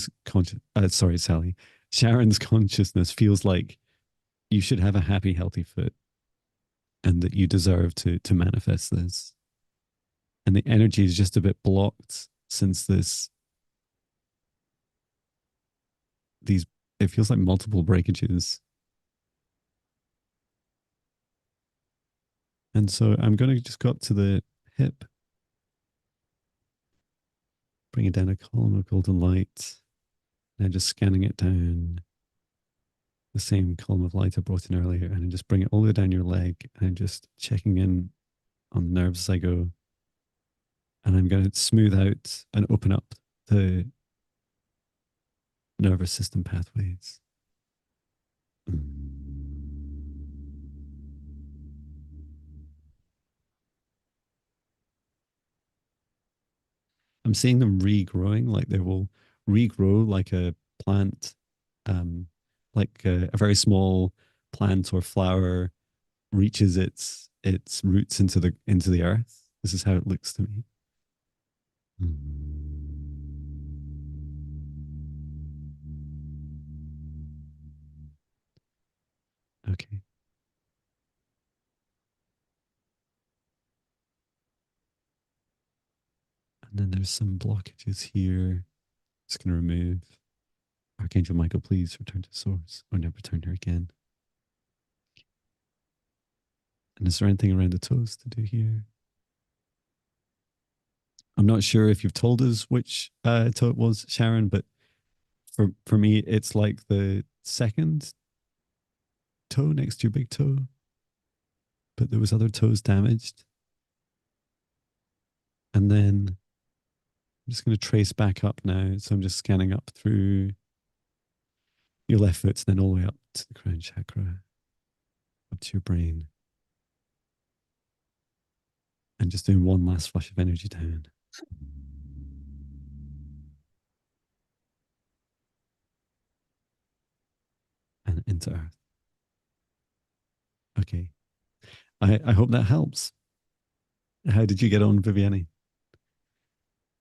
Sharon's consciousness feels like you should have a happy, healthy foot and that you deserve to manifest this. And the energy is just a bit blocked since these, it feels like multiple breakages. And so I'm going to just go up to the hip, bring it down a column of golden light, and just scanning it down the same column of light I brought in earlier, and then just bring it all the way down your leg, and I'm just checking in on the nerves as I go. And I'm going to smooth out and open up the nervous system pathways. I'm seeing them regrowing, like they will regrow like a plant, um, like a very small plant or flower reaches its roots into the earth. This is how it looks to me. Okay. And then there's some blockages here. Just going to remove. Archangel Michael, please return to source or never return here again. And is there anything around the toes to do here? I'm not sure if you've told us which toe it was, Sharon, but for me, it's like the second toe next to your big toe, but there was other toes damaged. And then I'm just going to trace back up now. So I'm just scanning up through your left foot, and then all the way up to the crown chakra, up to your brain, and just doing one last flush of energy down. And into earth. Okay. I hope that helps. How did you get on, Viviani?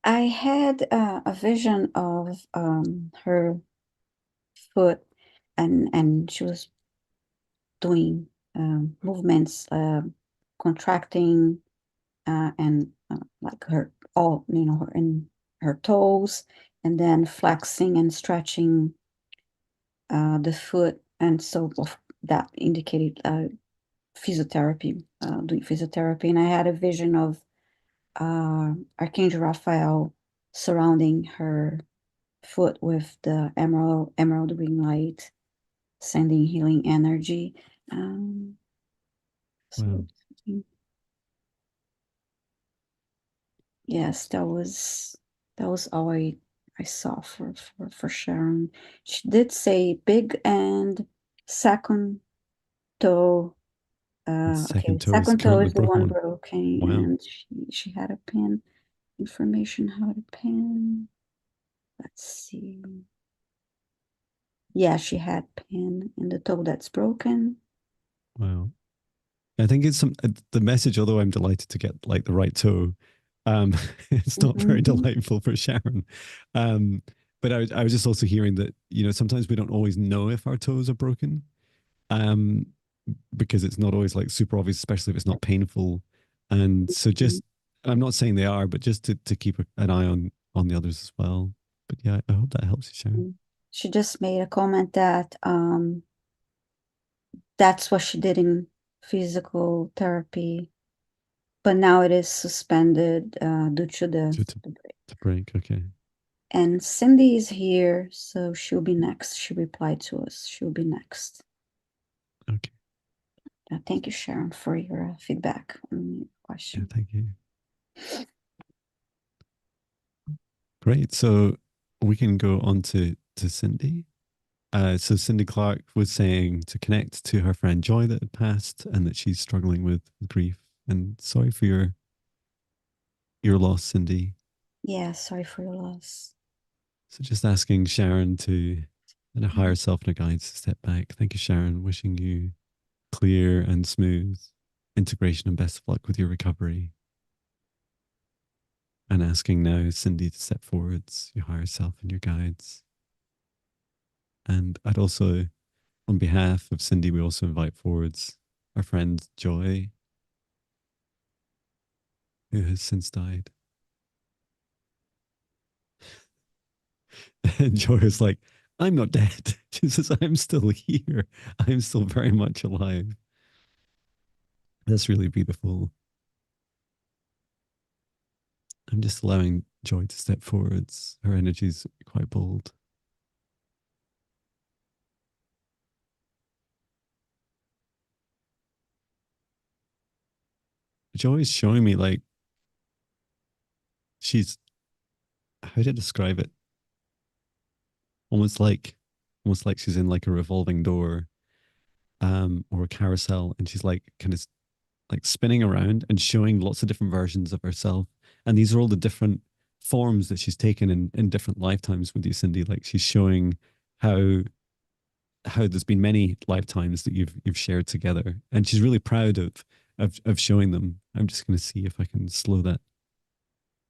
I had a vision of her foot, and she was doing movements, contracting, and like her all, her in her toes, and then flexing and stretching the foot, and so that indicated physiotherapy, doing physiotherapy. And I had a vision of Archangel Raphael surrounding her foot with the emerald green light, sending healing energy. Um, so Wow. yes, that was all I saw for Sharon. She did say big and second toe. And Okay, second toe is second toe currently is the broken one one. broken, Wow. and she had a pin information how to pin. Let's see. Yeah, she had pin in the toe that's broken. Wow. I think it's the message, although I'm delighted to get like the right toe, um, it's not very Mhm. delightful for Sharon. Um, but I was just also hearing that, sometimes we don't always know if our toes are broken, um, because it's not always like super obvious, especially if it's not painful. And so I'm not saying they are, but just to keep an eye on the others as well. But yeah, I hope that helps you, Sharon. She just made a comment that that's what she did in physical therapy, but now it is suspended due to To, to, the break. to break, okay. And Cindy is here, so she'll be next. She replied to us. She'll be next. Okay. Thank you, Sharon, for your feedback on your Yeah, question. thank you. Great. So we can go on to Cindy. So Cindy Clark was saying to connect to her friend Joy that had passed and that she's struggling with grief. And sorry for your loss, Cindy. Yeah, sorry for your loss. So just asking Sharon to and her higher self and her guides to step back. Thank you, Sharon. Wishing you clear and smooth integration and best of luck with your recovery. And asking now Cindy to step forwards, your higher self and your guides. And I'd also, on behalf of Cindy, we also invite forwards our friend Joy, who has since died. And Joy is like, I'm not dead. She says, I'm still here. I'm still very much alive. That's really beautiful. I'm just allowing Joy to step forwards. Her energy is quite bold. Joy is showing me like she's, how to describe it? Almost like almost like she's in like a revolving door, or a carousel, and she's like kind of like spinning around and showing lots of different versions of herself. And these are all the different forms that she's taken in different lifetimes with you, Cindy. Like she's showing how there's been many lifetimes that you've shared together, and she's really proud of showing them. I'm just going to see if I can slow that.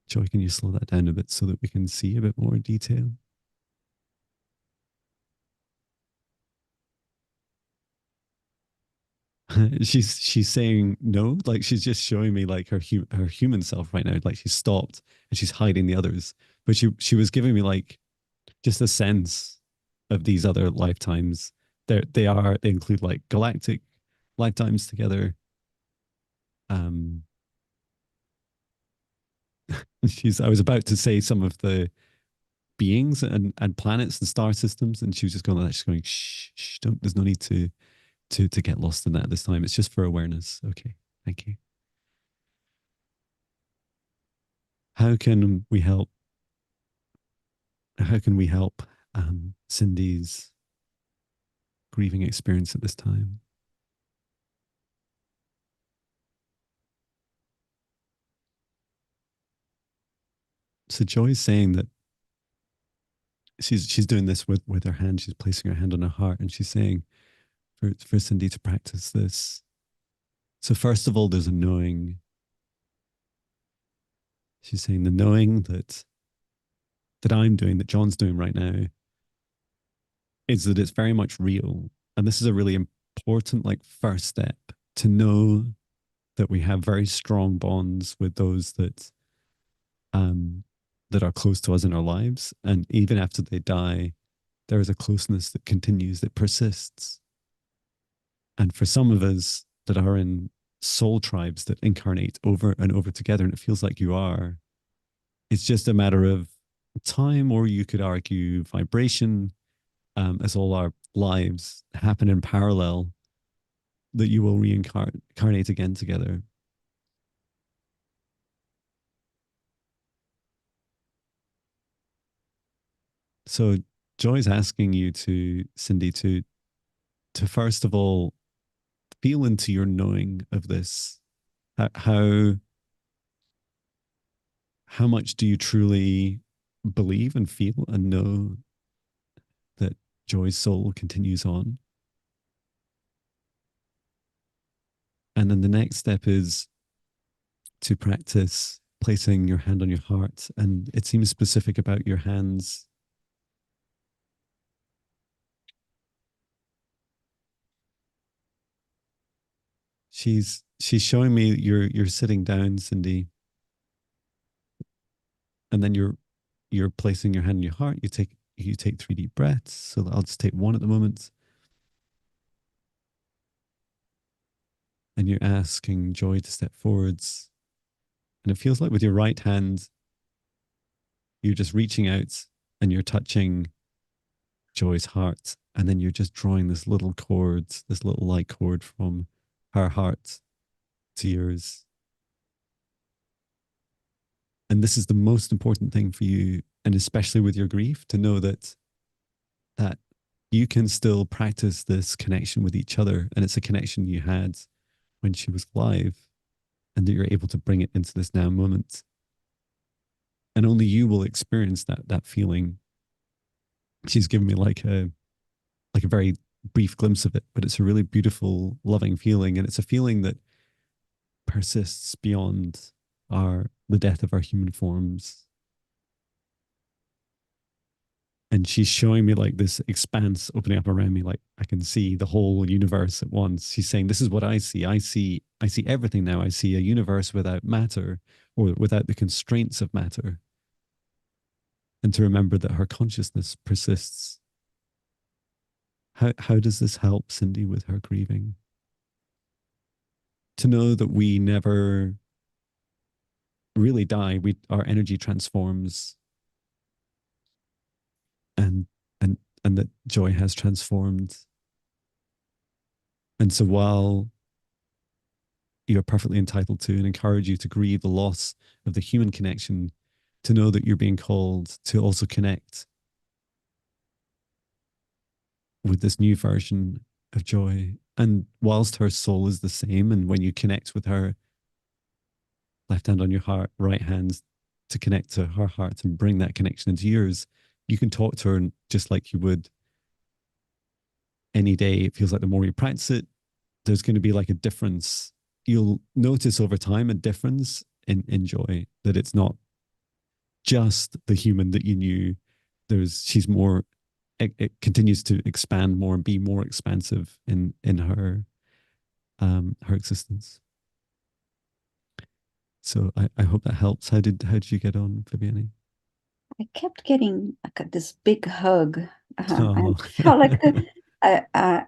Joy, can you slow that down a bit so that we can see a bit more detail? She's saying no, like she's just showing me like her human self right now. Like she's stopped and she's hiding the others, but she was giving me like just a sense of these other lifetimes. They include like galactic lifetimes together. Um, she's I was about to say some of the beings and planets and star systems, and she was just going like she's going shh, shh, don't. There's no need to get lost in that at this time. It's just for awareness. Okay, thank you. How can we help? How can we help Cindy's grieving experience at this time? So Joy's saying that she's doing this with her hand. She's placing her hand on her heart, and she's saying for Cindy to practice this. So first of all, there's a knowing. She's saying the knowing that I'm doing, that Jon's doing right now, is that it's very much real. And this is a really important like first step to know that we have very strong bonds with those um that are close to us in our lives. And even after they die, there is a closeness that continues, that persists. And for some of us that are in soul tribes that incarnate over and over together, and it feels like you are, it's just a matter of time, or you could argue vibration, as all our lives happen in parallel, that you will reincarnate again together. So Joy's asking you to, Cindy, to first of all feel into your knowing of this. How how much do you truly believe and feel and know that Joy's soul continues on? And then the next step is to practice placing your hand on your heart. And it seems specific about your hands. She's showing me you're sitting down, Cindy, and then you're placing your hand on your heart. You take 3 deep breaths. So I'll just take one at the moment. And you're asking Joy to step forwards. And it feels like with your right hand, you're just reaching out and you're touching Joy's heart. And then you're just drawing this little cord, this little light cord from her heart to yours. And this is the most important thing for you, and especially with your grief, to know that you can still practice this connection with each other. And it's a connection you had when she was alive, and that you're able to bring it into this now moment. And only you will experience that feeling. She's given me like a very brief glimpse of it, but it's a really beautiful, loving feeling. And it's a feeling that persists beyond the death of our human forms. And she's showing me like this expanse opening up around me, like I can see the whole universe at once. She's saying, this is what I see. I see everything now. I see a universe without matter, or without the constraints of matter. And to remember that her consciousness persists. How does this help Cindy with her grieving? To know that we never really die. Our energy transforms, and and and that Joy has transformed. And so while you're perfectly entitled to and encourage you to grieve the loss of the human connection, to know that you're being called to also connect with this new version of Joy. And whilst her soul is the same, and when you connect with her, left hand on your heart, right hand to connect to her heart and bring that connection into yours, you can talk to her just like you would any day. It feels like the more you practice it, there's going to be like a difference. You'll notice over time a difference in Joy, that it's not just the human that you knew. She's more, it continues to expand more and be more expansive in her existence. So I hope that helps. How did you get on, Fabiani? I kept getting like this big hug. Oh, And felt like I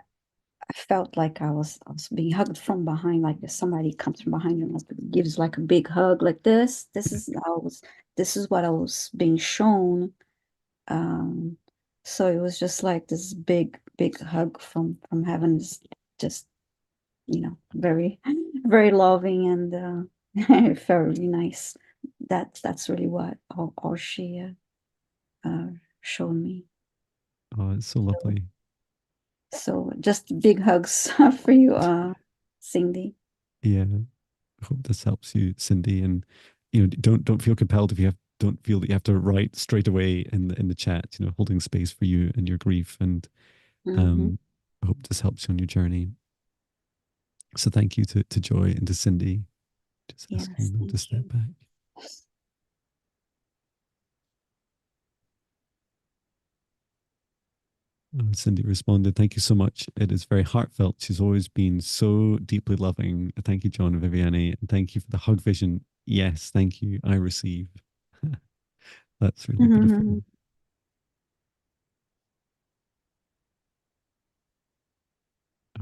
felt like I was being hugged from behind, like if somebody comes from behind you and like gives like a big hug like this. This is what I was being shown. Um, so it was just like this big hug from heaven. Is just, very very loving, and it felt really nice. That's really what all she showed me. oh, it's so So, lovely. so just big hugs for you, Cindy. Yeah, I hope this helps you, Cindy. And don't feel compelled if you have don't feel that you have to write straight away in the chat, holding space for you and your grief. And Hmm. um, I hope this helps you on your journey. So thank you to Joy and to Cindy. Just Yes, asking them to thank step you. back. Cindy responded, thank you so much. It is very heartfelt. She's always been so deeply loving. Thank you, John and Viviane. And thank you for the hug vision. Yes, thank you. I receive. That's really beautiful.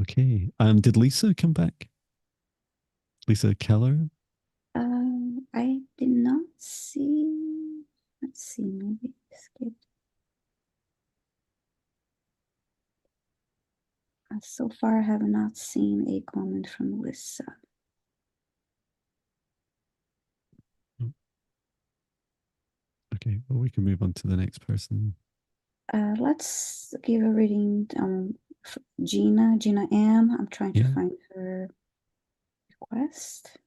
Okay. Did Lisa come back? Lisa Keller? I did not see. Let's see, maybe skip. So far, I have not seen a comment from Lisa. Okay, well, we can move on to the next person. Let's give a reading. Gina M. I'm trying to Yeah. find her request.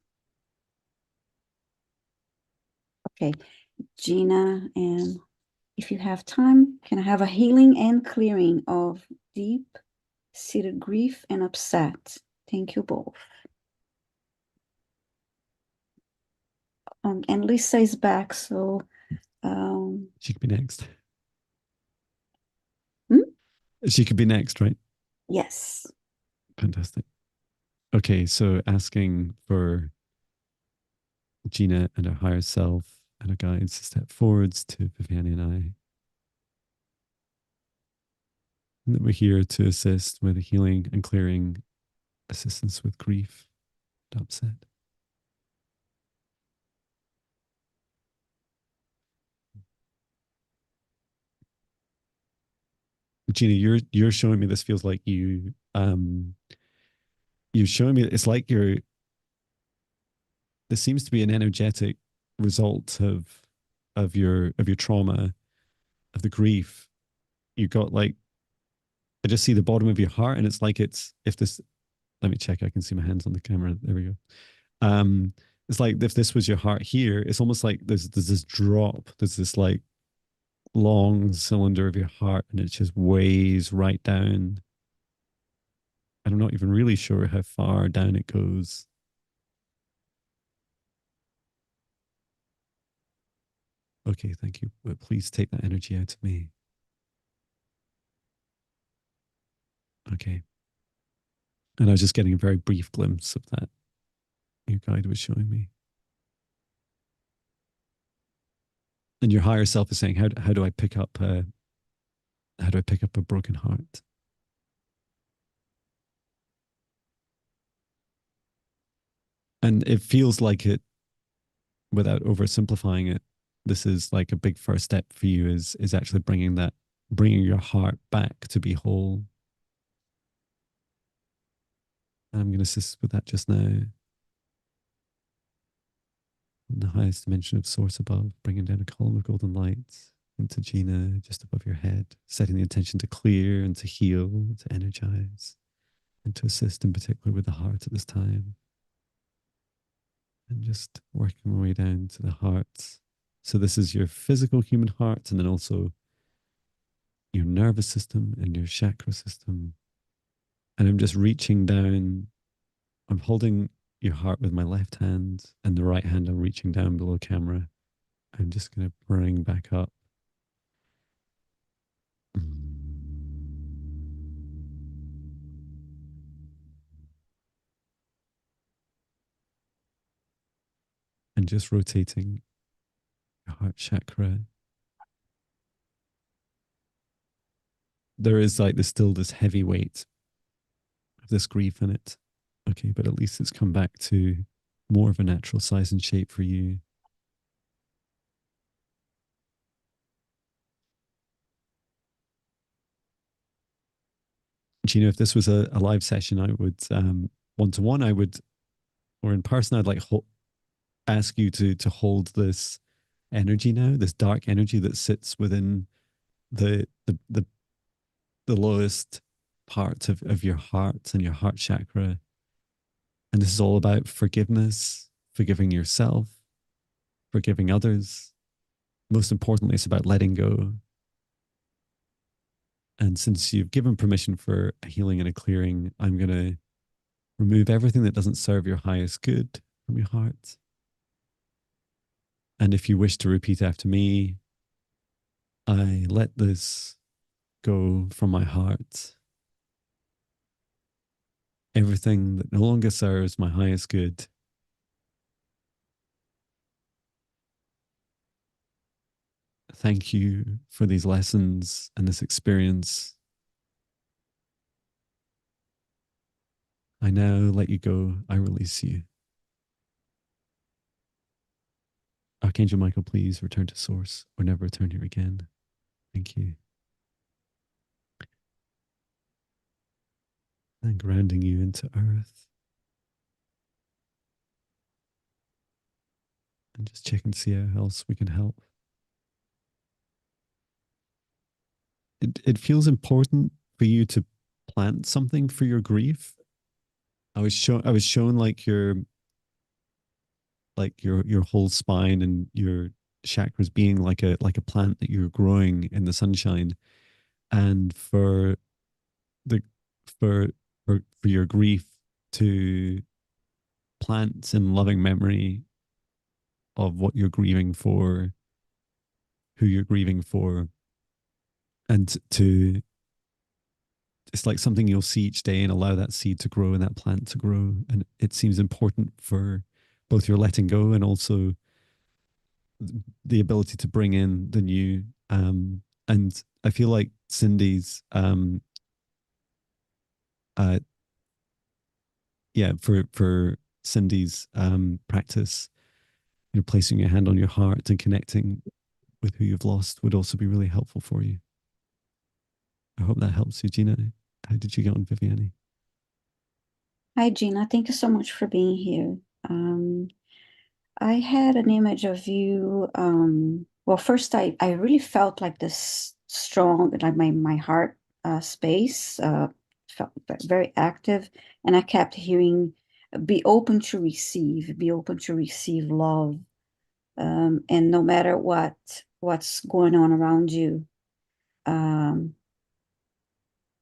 Okay, Gina M. If you have time, can I have a healing and clearing of deep-seated grief and upset? Thank you both. And Lisa is back, so She could be next. hmm? She could be next, right? Yes. Fantastic. Okay, so asking for Gina and our higher self and our guides to step forwards to Viviane and I. And that we're here to assist with healing and clearing, assistance with grief and upset. Gina, you're showing me this feels like you're showing me it's like you're there seems to be an energetic result of your trauma, of the grief. You got like I just see the bottom of your heart, and it's like it's if this. Let me check. I can see my hands on the camera. There we go. Um, it's like if this was your heart here, it's almost like there's this drop. There's this like long cylinder of your heart, and it just weighs right down. I'm not even really sure how far down it goes. Okay, thank you. But please take that energy out of me. Okay. And I was just getting a very brief glimpse of that your guide was showing me. And your higher self is saying, how do I pick up a broken heart? And it feels like it, without oversimplifying it, this is like a big first step for you is actually bringing your heart back to be whole. And I'm going to assist with that just now. In the highest dimension of source above, bringing down a column of golden light into Gina just above your head, setting the intention to clear and to heal, to energize, and to assist in particular with the heart at this time. And just working my way down to the heart. So this is your physical human heart, and then also your nervous system and your chakra system. And I'm just reaching down. I'm holding your heart with my left hand, and the right hand I'm reaching down below camera. I'm just going to bring back up. And just rotating your heart chakra. There is like there's still this heavy weight of this grief in it. Okay, but at least it's come back to more of a natural size and shape for you. Do you know if this was a live session, I would one to one, I would, or in person, I'd like ask you to hold this energy now, this dark energy that sits within the the the, the lowest part of your heart and your heart chakra. And this is all about forgiveness, forgiving yourself, forgiving others, most importantly, it's about letting go. And since you've given permission for a healing and a clearing, I'm going to remove everything that doesn't serve your highest good from your heart. And if you wish to repeat after me, I let this go from my heart. Everything that no longer serves my highest good. Thank you for these lessons and this experience. I now let you go. I release you. Archangel Michael, please return to source or never return here again. Thank you. And grounding you into earth. And just check and see how else we can help. It feels important for you to plant something for your grief. I was shown like your whole spine and your chakras being like a plant that you're growing in the sunshine. And the for for your grief to plant in loving memory of what you're grieving for, who you're grieving for, and to it's like something you'll see each day and allow that seed to grow and that plant to grow. And it seems important for both your letting go and also the ability to bring in the new. And I feel like Cindy's, uh, yeah, for Cindy's practice, placing your hand on your heart and connecting with who you've lost would also be really helpful for you. I hope that helps you, Gina. How did you get on, Viviani? Hi, Gina. Thank you so much for being here. Um, I had an image of you. Well, first, I really felt like this strong, like my heart space felt very active, and I kept hearing, be open to receive love, and no matter what's going on around you, um,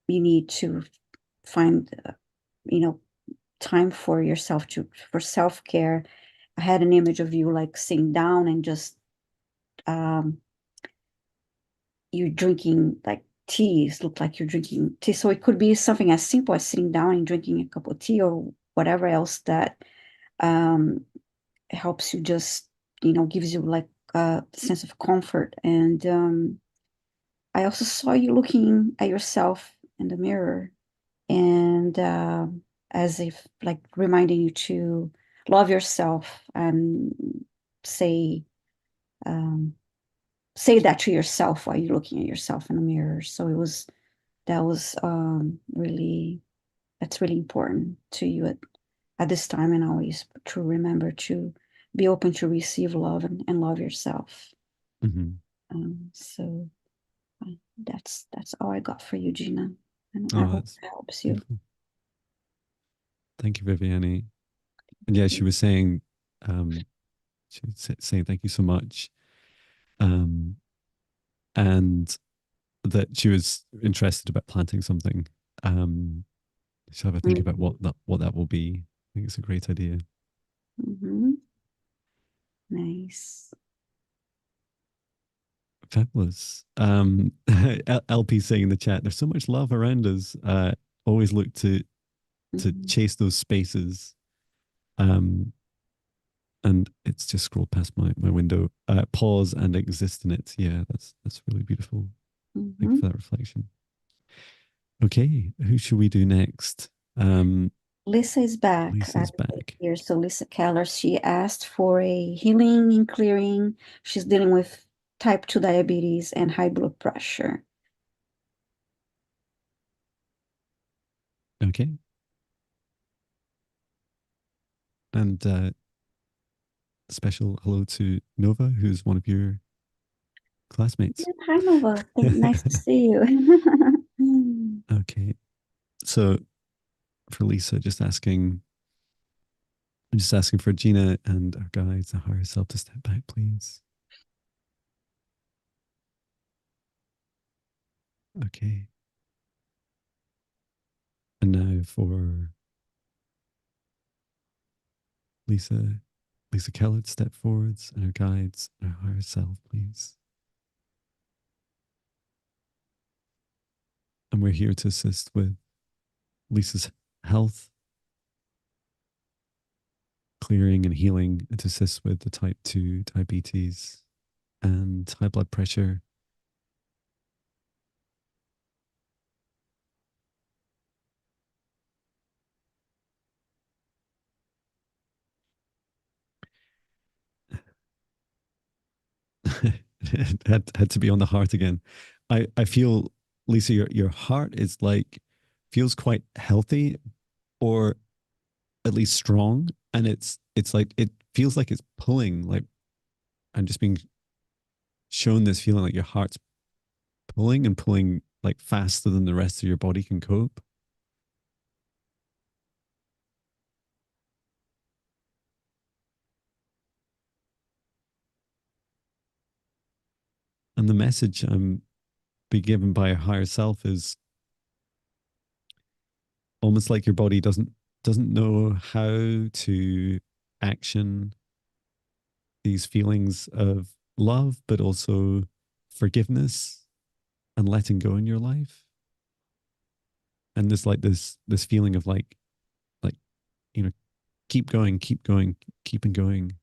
you need to find, you know, time for yourself for self-care. I had an image of you like sitting down and just um you drinking like teas, look like you're drinking tea. So it could be something as simple as sitting down and drinking a cup of tea or whatever else that um helps you just, gives you like a sense of comfort. And I also saw you looking at yourself in the mirror and as if like reminding you to love yourself and say um, say that to yourself while you're looking at yourself in the mirror. So that was really that's really important to you at this time, and always to remember to be open to receive love and love yourself. Mm-hmm. So that's all I got for you, Gina, and I Oh, hope that's it helps you. beautiful. Thank you, Viviani. And yeah, she was saying, um, she was saying thank you so much, um, and that she was interested about planting something. Um, so have a think about Mhm. what that will be. I think it's a great idea. Mhm. Nice. Fabulous. LP saying in the chat, there's so much love around us. Always look to Mhm. chase those spaces. Um, and it's just scrolled past my window. Pause and exist in it. Yeah, that's really beautiful. Thank you Mhm. for that reflection. Okay, who should we do next? Lisa is back Lisa's back. here. So Lisa Keller, she asked for a healing and clearing. She's dealing with type 2 diabetes and high blood pressure. Okay, and special hello to Nova, who's one of your classmates. Yeah, hi, Nova. Nice to see you. Okay, so for Lisa, I'm just asking for Gina and our guides, the higher self, to step back, please. Okay. And now for Lisa. Lisa Kellett, step forwards and our guides and our higher self, please. And we're here to assist with Lisa's health, clearing and healing, and to assist with the type 2 diabetes and high blood pressure. It had to be on the heart again. I feel, Lisa, your heart is like, feels quite healthy or at least strong. And it's like, it feels like it's pulling, like I'm just being shown this feeling like your heart's pulling and pulling like faster than the rest of your body can cope. And the message I'm be given by a higher self is almost like your body doesn't know how to action these feelings of love, but also forgiveness and letting go in your life. And there's like this feeling of like you know, keep going, keeping going.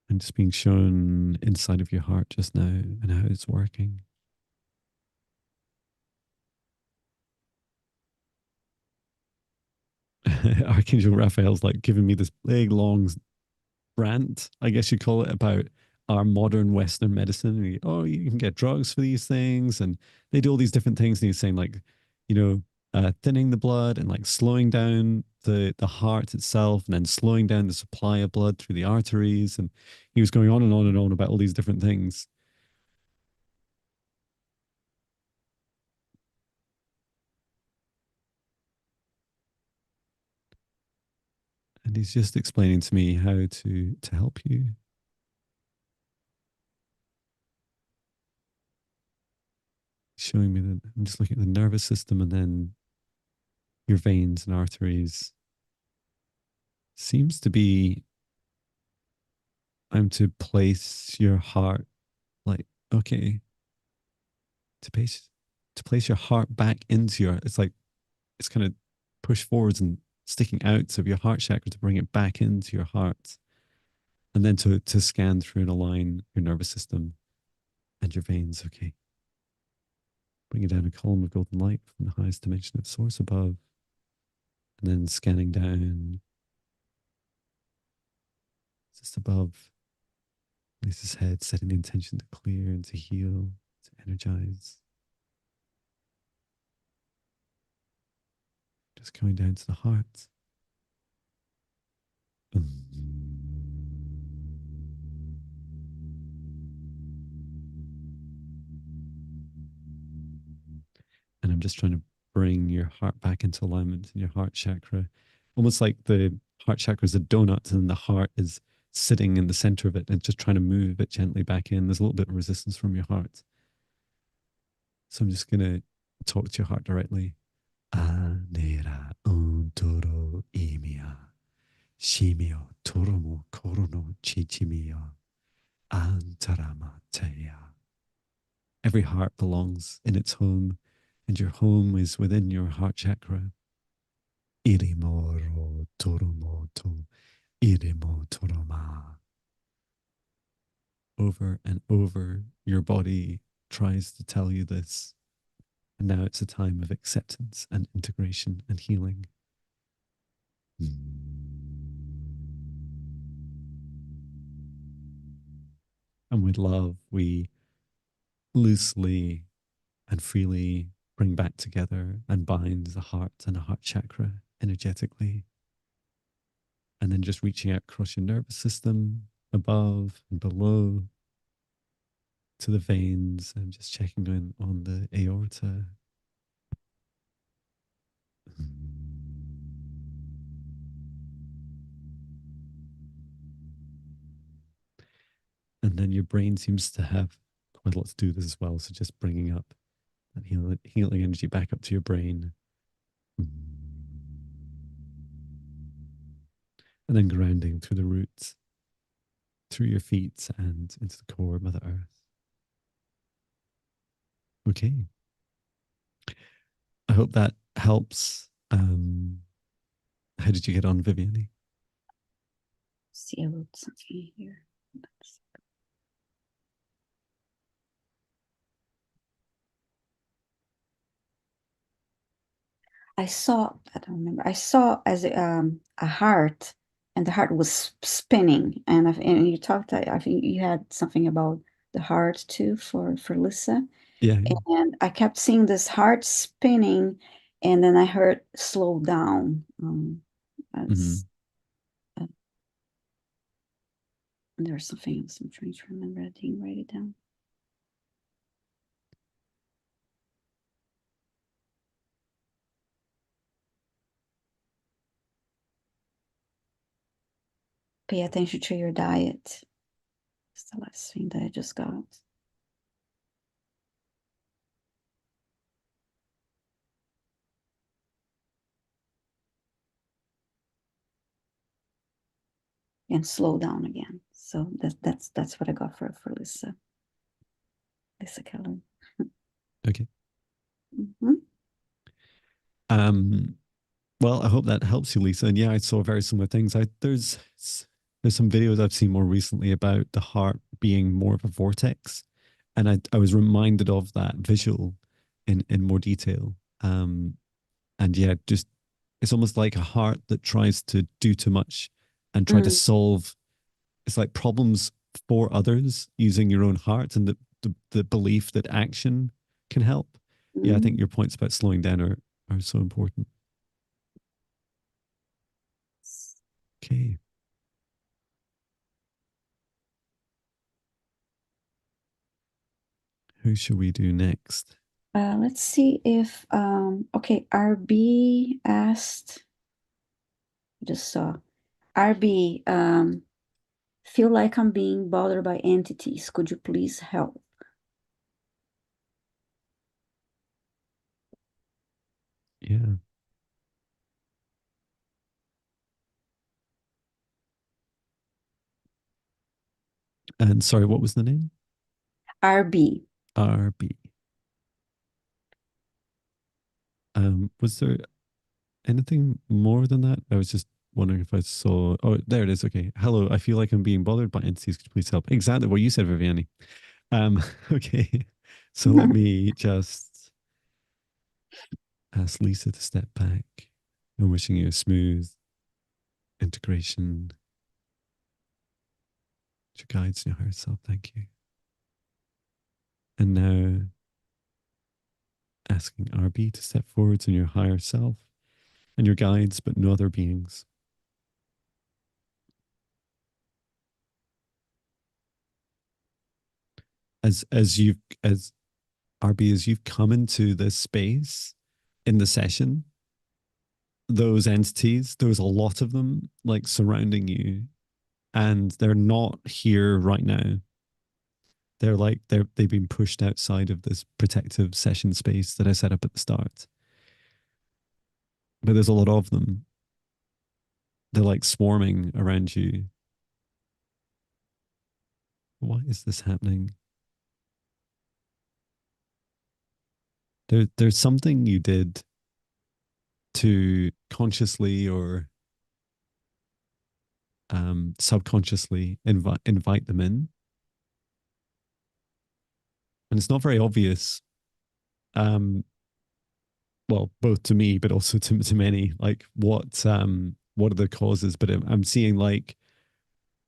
And just being shown inside of your heart just now and how it's working. Archangel Raphael's like giving me this big long rant, I guess you call it, about our modern Western medicine. Oh, you can get drugs for these things, and they do all these different things. And he's saying like, you know, thinning the blood and like slowing down the heart itself, and then slowing down the supply of blood through the arteries. And he was going on and on and on about all these different things. And he's just explaining to me how to help you, showing me that I'm just looking at the nervous system and then your veins and arteries. Seems to be I'm to place your heart like, okay, to place your heart back into your, it's like it's kind of pushed forwards and sticking out of your heart chakra to bring it back into your heart, and then to scan through and align your nervous system and your veins. Okay, bring it down a column of golden light from the highest dimension of source above, and then scanning down just above Lisa's head, setting the intention to clear and to heal, to energize. Just coming down to the heart. And I'm just trying to bring your heart back into alignment in your heart chakra. Almost like the heart chakra is a donut and the heart is sitting in the center of it and just trying to move it gently back in. There's a little bit of resistance from your heart. So I'm just going to talk to your heart directly. Anera untoro imia. Shimio toromo korono chichimio. Antaramateya. Every heart belongs in its home, and your home is within your heart chakra. Irimoro toromoto, irimo toroma. Over and over, your body tries to tell you this. And now it's a time of acceptance and integration and healing. And with love, we loosely and freely bring back together and bind the heart and the heart chakra energetically. And then just reaching out across your nervous system, above and below, to the veins, and just checking in on the aorta. And then your brain seems to have quite a lot to do with this as well. So just bringing up that healing energy back up to your brain. And then grounding through the roots, through your feet and into the core of Mother Earth. Okay. I hope that helps. How did you get on, Viviane? See, I wrote something here. I don't remember. I saw as a heart, and the heart was spinning. And you talked, I think you had something about the heart too for Lisa. Yeah. And I kept seeing this heart spinning, and then I heard slow down. Mm-hmm. As, uh, there was something else I'm trying to remember. I didn't write it down. Pay attention to your diet. It's the last thing that I just got. And slow down again. So that's what I got for Lisa Keller. Okay. Mhm. Um, well, I hope that helps you, Lisa. And yeah, I saw very similar things. There's some videos I've seen more recently about the heart being more of a vortex, and I was reminded of that visual in more detail. And yeah, just it's almost like a heart that tries to do too much and try to Mm, solve. It's like problems for others using your own heart and the belief that action can help. Yeah, I think mm. your points about slowing down are so important. Okay. Who should we do next? Let's see if okay, RB asked, just saw RB, feel like I'm being bothered by entities. Could you please help? Yeah. And sorry, what was the name? RB. RB. Was there anything more than that? I was just wondering if I saw. Oh, there it is. Okay. Hello. I feel like I'm being bothered by entities. Could you please help? Exactly what you said, Viviani. Okay. So let me just ask Lisa to step back. I'm wishing you a smooth integration to guides in your higher self. Thank you. And now asking RB to step forwards in your higher self and your guides, but no other beings. As RB, as you've come into this space in the session, those entities, there's a lot of them like surrounding you, and they're not here right now. They've been pushed outside of this protective session space that I set up at the start. But there's a lot of them. They're like swarming around you. Why is this happening? There's something you did to consciously or subconsciously invite them in, and it's not very obvious. Um, well, both to me, but also to many. Like what are the causes? But I'm seeing like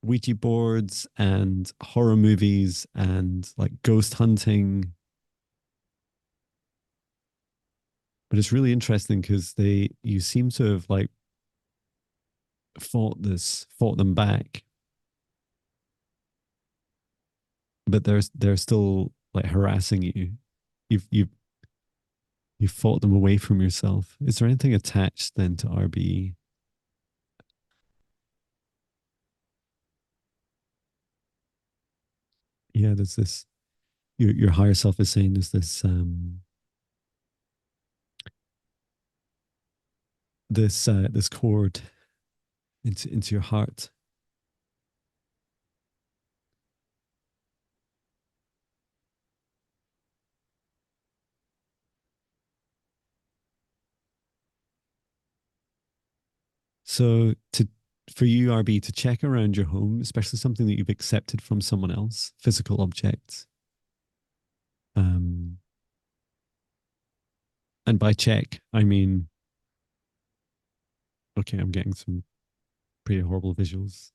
Ouija boards and horror movies and like ghost hunting. But it's really interesting because you seem to have like fought them back, but they're still like harassing you. You've you fought them away from yourself. Is there anything attached then to RBE? Yeah, there's this, your higher self is saying there's this cord into your heart. So to for you, RB, to check around your home, especially something that you've accepted from someone else, physical objects. Um, and by check, I mean, okay, I'm getting some pretty horrible visuals.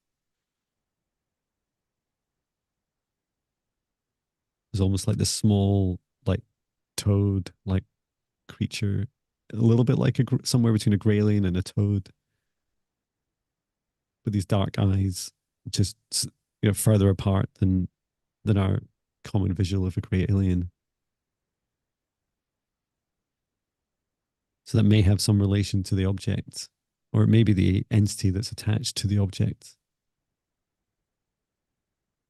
There's almost like this small, like toad, like creature, a little bit like somewhere between a grayling and a toad, with these dark eyes, just further apart than our common visual of a grey alien. So that may have some relation to the object, or it may be the entity that's attached to the object.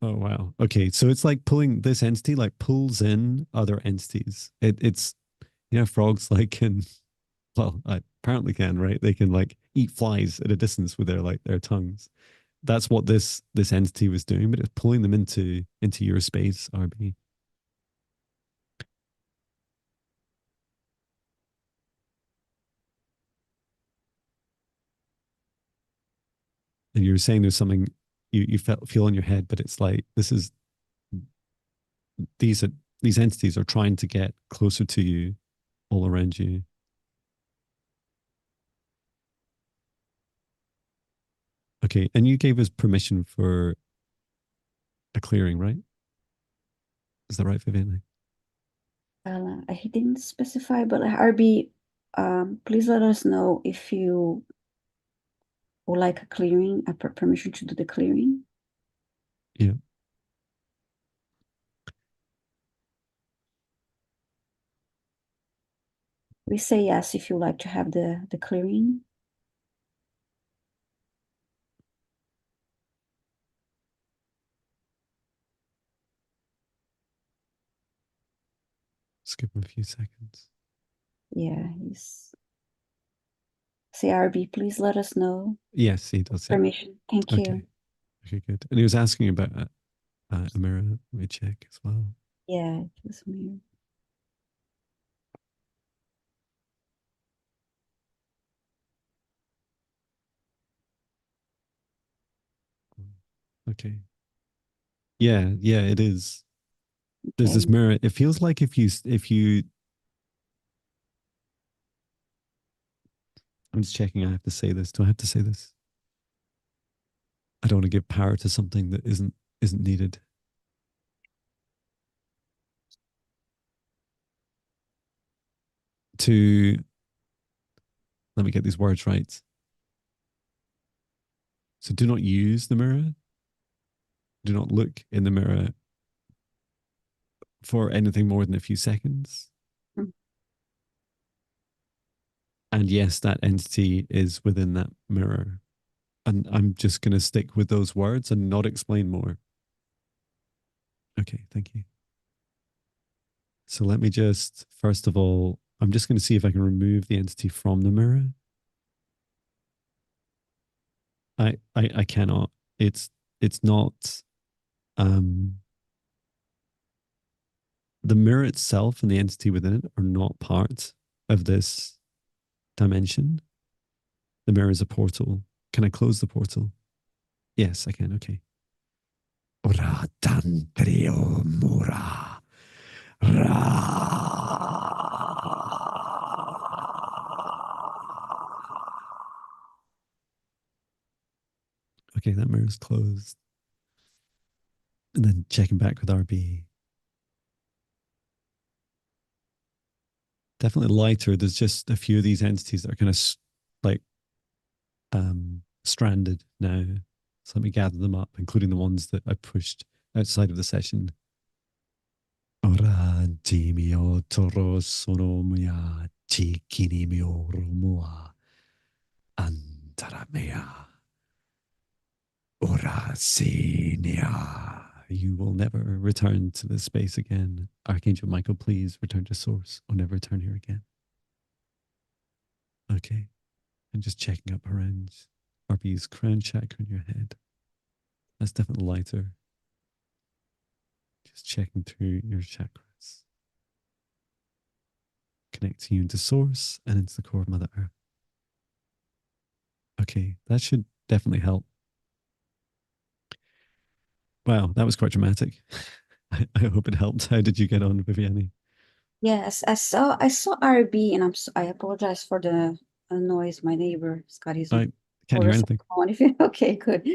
Oh wow. Okay, so it's like pulling this entity like pulls in other entities. It's frogs like can, well, apparently can, right? They can like eat flies at a distance with their tongues. That's what this entity was doing, but it's pulling them into your space, RB. And you were saying there's something you feel in your head, but it's like this is these are these entities are trying to get closer to you all around you. Okay, and you gave us permission for a clearing, right? Is that right, Vivian? I didn't specify, but RB, please let us know if you would like a clearing, a permission to do the clearing. Yeah. We say yes if you like to have the clearing. Just give him a few seconds. Yeah, he's say RB, please let us know. Yes, he does. Yeah. Permission. Thank Okay. you. Okay, good. And he was asking about a mirror. Let me check as well. Yeah, it was me. Okay. Yeah, yeah, it is. There's this Okay. mirror. It feels like if you I'm just checking. I have to say this. Do I have to say this? I don't want to give power to something that isn't needed. To let me get these words right. So do not use the mirror. Do not look in the mirror for anything more than a few seconds. Mm. And yes, that entity is within that mirror. And I'm just going to stick with those words and not explain more. Okay, thank you. So let me just, first of all, I'm just going to see if I can remove the entity from the mirror. I cannot. It's not um the mirror itself and the entity within it are not part of this dimension. The mirror is a portal. Can I close the portal? Yes, I can. Okay. Ora tantrio mura. Ra. Okay, that mirror is closed. And then checking back with RB. Definitely lighter. There's just a few of these entities that are kind of like stranded now. So let me gather them up, including the ones that I pushed outside of the session. Ora jimio toro sonomia chikini mio romua antaramea. Ora sinia You will never return to this space again. Archangel Michael, please return to source or never return here again. Okay. And just checking up around RB's crown chakra in your head. That's definitely lighter. Just checking through your chakras. Connecting you into source and into the core of Mother Earth. Okay, that should definitely help. Wow, that was quite dramatic. I hope it helped. How did you get on, Viviani? Yes, I saw RB, and I apologize for the noise. My neighbor Scott is I can't hear anything. motorcycle on. If you okay, good.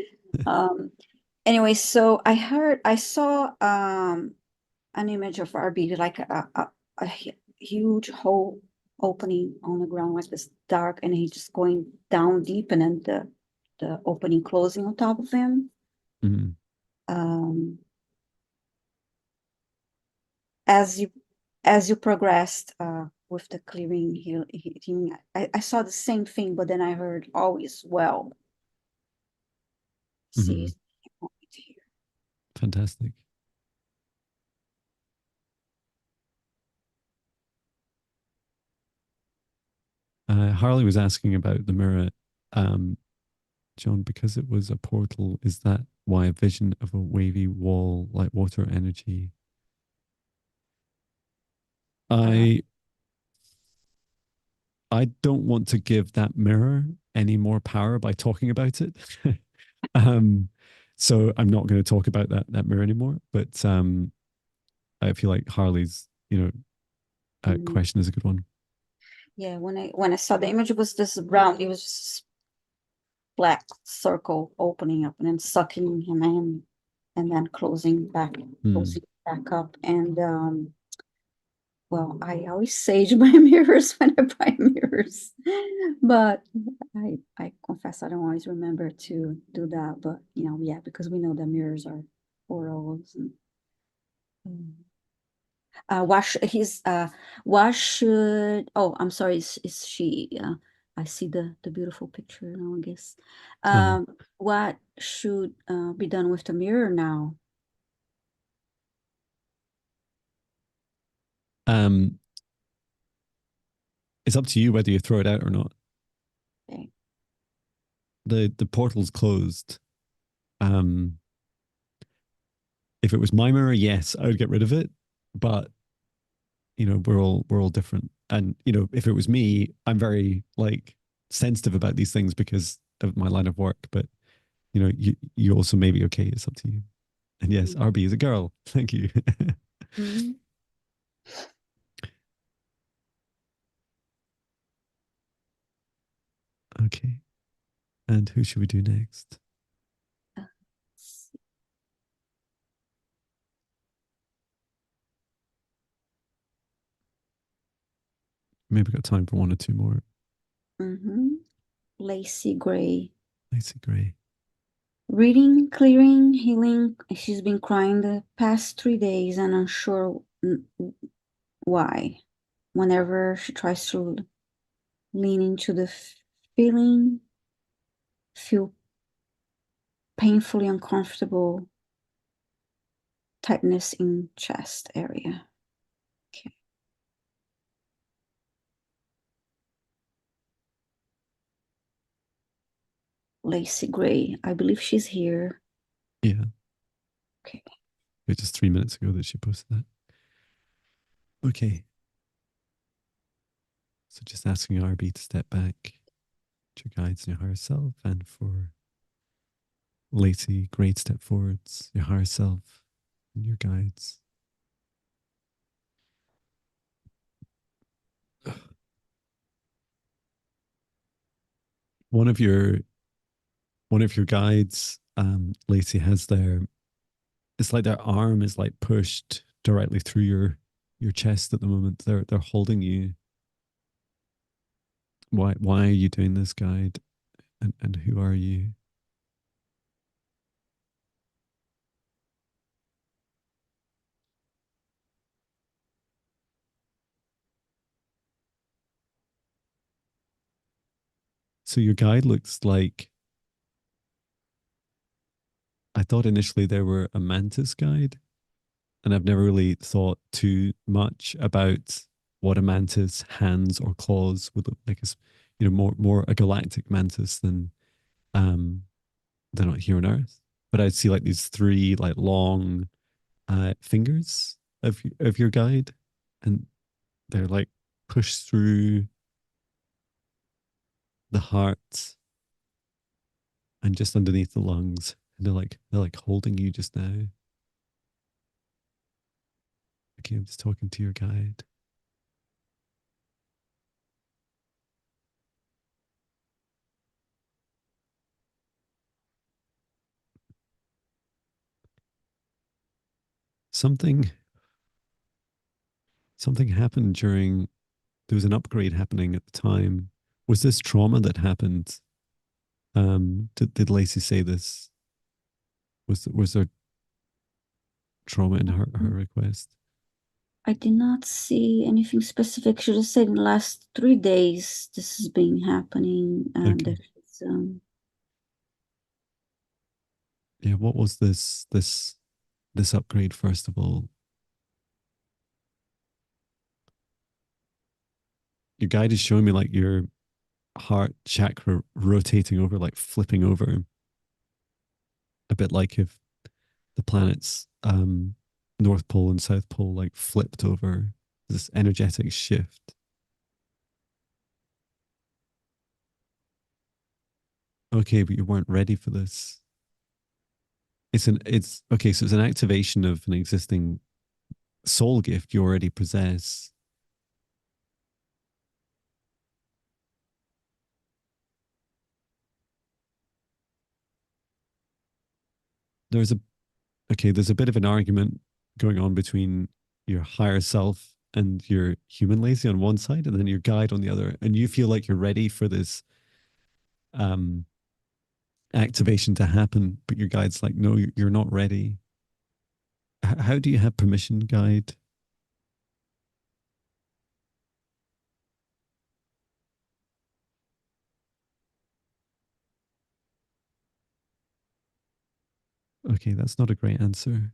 Um, anyway, so I saw an image of RB, like a huge hole opening on the ground, like this dark, and he just going down deep, and then the opening closing on top of him. Mm, Um, as you progressed with the clearing healing, I saw the same thing, but then I heard all is well. See, mm, fantastic. Harley was asking about the mirror, um, John, because it was a portal. Is that why a vision of a wavy wall like water energy? uh, I I don't want to give that mirror any more power by talking about it. um, so I'm not going to talk about that mirror anymore. But I feel like Harley's mm, question is a good one. yeah, when I saw the image, it was this round, it was just black circle opening up and then sucking him in, and then Hmm. closing back up. And well, I always sage my mirrors when I buy mirrors, but I confess I don't always remember to do that. But yeah, because we know that mirrors are portals. And mm. What should, oh, I'm sorry, is she, I see the beautiful picture now, I guess. Uh, What should be done with the mirror now? um, it's up to you whether you throw it out or not. Okay. The portal's closed. Um, if it was my mirror, yes, I would get rid of it. But we're all different. And if it was me, I'm very like sensitive about these things because of my line of work. But you also may be okay. It's up to you. And yes, RB is a girl. Thank you. Mhm. Okay. And who should we do next? Maybe got time for one or two more. Mm-hmm. Lacey Gray. Lacey Gray. Reading, clearing, healing. She's been crying the past 3 days and unsure why. Whenever she tries to lean into the feeling, feel painfully uncomfortable tightness in chest area. Okay. Lacey Gray. I believe she's here. Yeah. Okay. It was just 3 minutes ago that she posted that. Okay. So just asking RB to step back to your guides and your higher self, and for Lacey, great step forwards, your higher self and your guides. One of your guides, Lacey, has it's like their arm is like pushed directly through your chest at the moment. They're holding you. Why are you doing this, guide? And who are you? So your guide looks like I thought initially they were a mantis guide, and I've never really thought too much about what a mantis hands or claws would look like. As more a galactic mantis than um they're not here on Earth. But I'd see like these three like long fingers of your guide, and they're like pushed through the heart and just underneath the lungs. And they're like holding you just now. Okay, I'm just talking to your guide. Something something happened during there was an upgrade happening at the time. Was this trauma that happened? Did Lacey say this? Was there trauma in her request? I did not see anything specific. Should have said in the last 3 days this has been happening. Okay. Yeah, what was this upgrade first of all? Your guide is showing me like your heart chakra rotating over, like flipping over, a bit like if the planet's North Pole and South Pole like flipped over, this energetic shift. Okay, but you weren't ready for this. It's okay, so it's an activation of an existing soul gift you already possess. There's a there's a bit of an argument going on between your higher self and your human lazy on one side, and then your guide on the other, and you feel like you're ready for this um activation to happen, but your guide's like, no, you're not ready. How do you have permission, guide? Okay, that's not a great answer.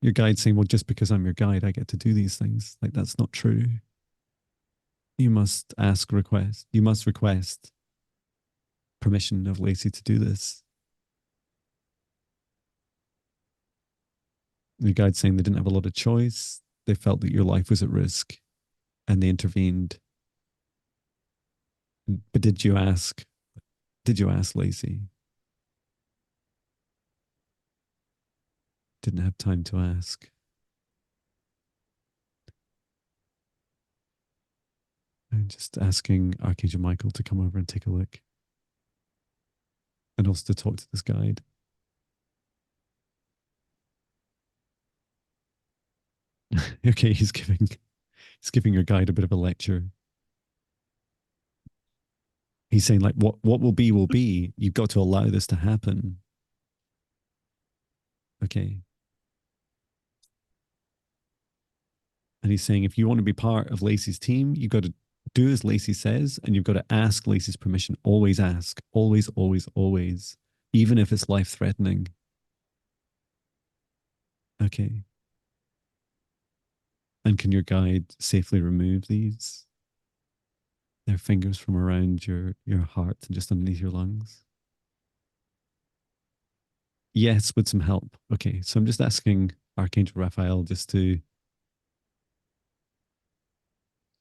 Your guide saying, well, just because I'm your guide, I get to do these things. Like, that's not true. You must request permission of Lacey to do this. Your guide saying they didn't have a lot of choice. They felt that your life was at risk and they intervened. But did you ask? Did you ask Lacey? Didn't have time to ask. I'm just asking Archangel Michael to come over and take a look and also to talk to this guide. Okay, he's giving your guide a bit of a lecture. He's saying like what will be will be. You've got to allow this to happen. Okay. And he's saying if you want to be part of Lacey's team, you've got to do as Lacey says, and you've got to ask Lacey's permission. Always ask. Always, always, always. Even if it's life threatening. Okay. And can your guide safely remove these? Their fingers from around your heart and just underneath your lungs? Yes, with some help. Okay. So I'm just asking Archangel Raphael just to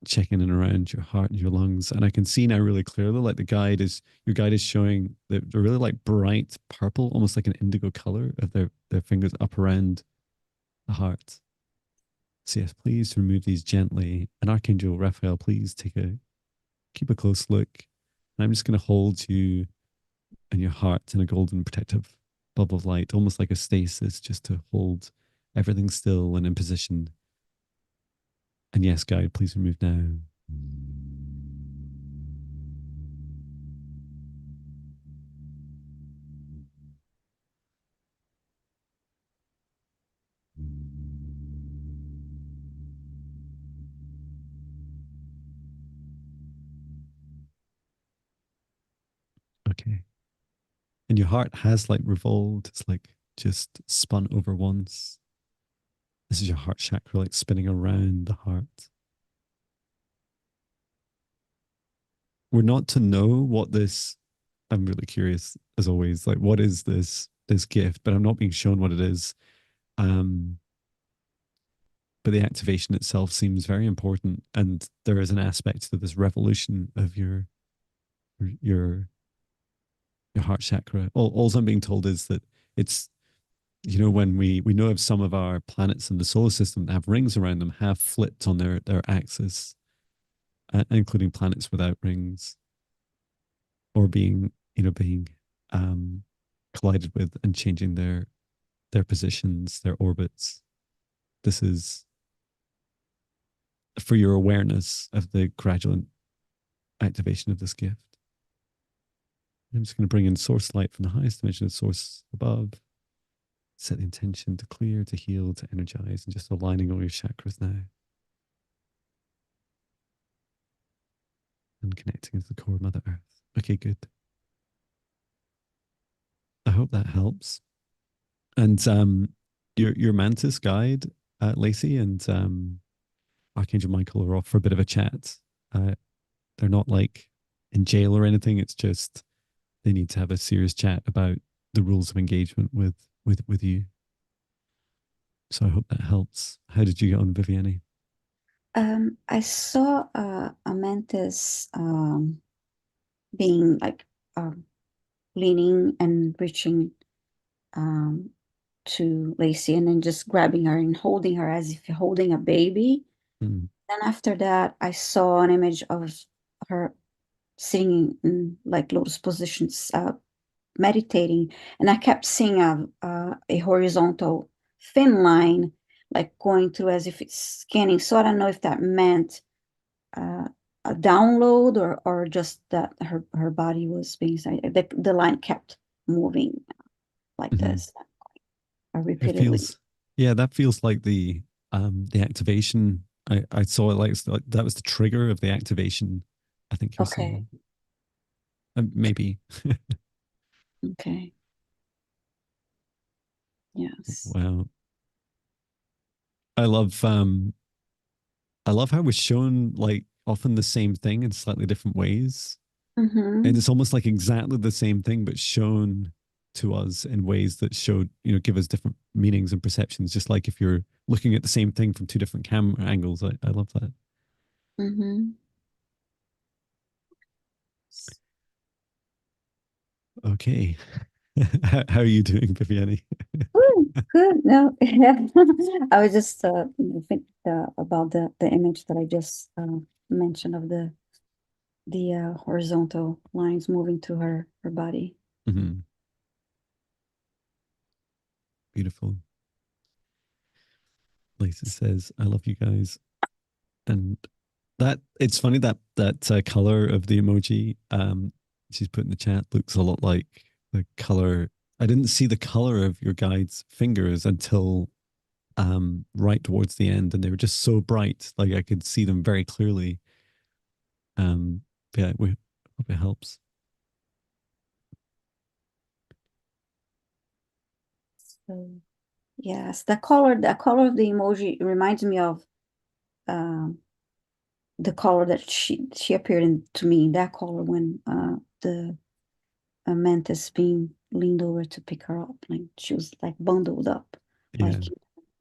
check in and around your heart and your lungs. And I can see now really clearly, like your guide is showing that they're really like bright purple, almost like an indigo color of their fingers up around the heart. So yes, please remove these gently. And Archangel Raphael, please keep a close look. And I'm just going to hold you and your heart in a golden protective bubble of light, almost like a stasis, just to hold everything still and in position. And yes, guide, please remove now. Okay. And your heart has like revolved. It's like just spun over once. This is your heart chakra like spinning around the heart. We're not to know what this, I'm really curious as always, like what is this gift, but I'm not being shown what it is. Um, but the activation itself seems very important. And there is an aspect to this revolution of your your heart chakra. All I'm being told is that it's, when we know of some of our planets in the solar system that have rings around them have flipped on their axis, including planets without rings, or being um, collided with and changing their positions, their orbits. This is for your awareness of the gradual activation of this gift. I'm just going to bring in source light from the highest dimension of source above. Set the intention to clear, to heal, to energize, and just aligning all your chakras now and connecting to the core of Mother Earth. Okay, good. I hope that helps. And your mantis guide, Lacey, and Archangel Michael are off for a bit of a chat. Uh, they're not like in jail or anything. It's just they need to have a serious chat about the rules of engagement with you. So I hope that helps. How did you get on, Viviani? I saw a mantis being like um, leaning and reaching um, to Lacey and then just grabbing her and holding her as if holding a baby. Mm, Then after that, I saw an image of her sitting in like lotus positions, meditating, and I kept seeing a horizontal thin line like going through as if it's scanning. So I don't know if that meant uh, a download or just that her body was being the line kept moving like mhm. this It repeatedly. feels, yeah, that feels like the activation. I saw it like that was the trigger of the activation. I think you're Okay. saying maybe. Okay. Yes. Wow, I love I love how we're shown like often the same thing in slightly different ways, and Mm-hmm. it's almost like exactly the same thing but shown to us in ways that give us different meanings and perceptions, just like if you're looking at the same thing from two different camera angles. I love that. Mm-hmm. Okay. How are you doing, Viviani? Good, good. No, yeah. I was just think about the image that I just mentioned of the horizontal lines moving to her body. Mhm. Beautiful. Lisa says, "I love you guys," and that it's funny that color of the emoji she's put in the chat looks a lot like the color. I didn't see the color of your guide's fingers until right towards the end, and they were just so bright, like I could see them very clearly. Yeah, we hope it helps. So yes, the color of the emoji reminds me of um, the color that she appeared in to me. That color when the mantis being leaned over to pick her up, like she was like bundled up, Yeah. like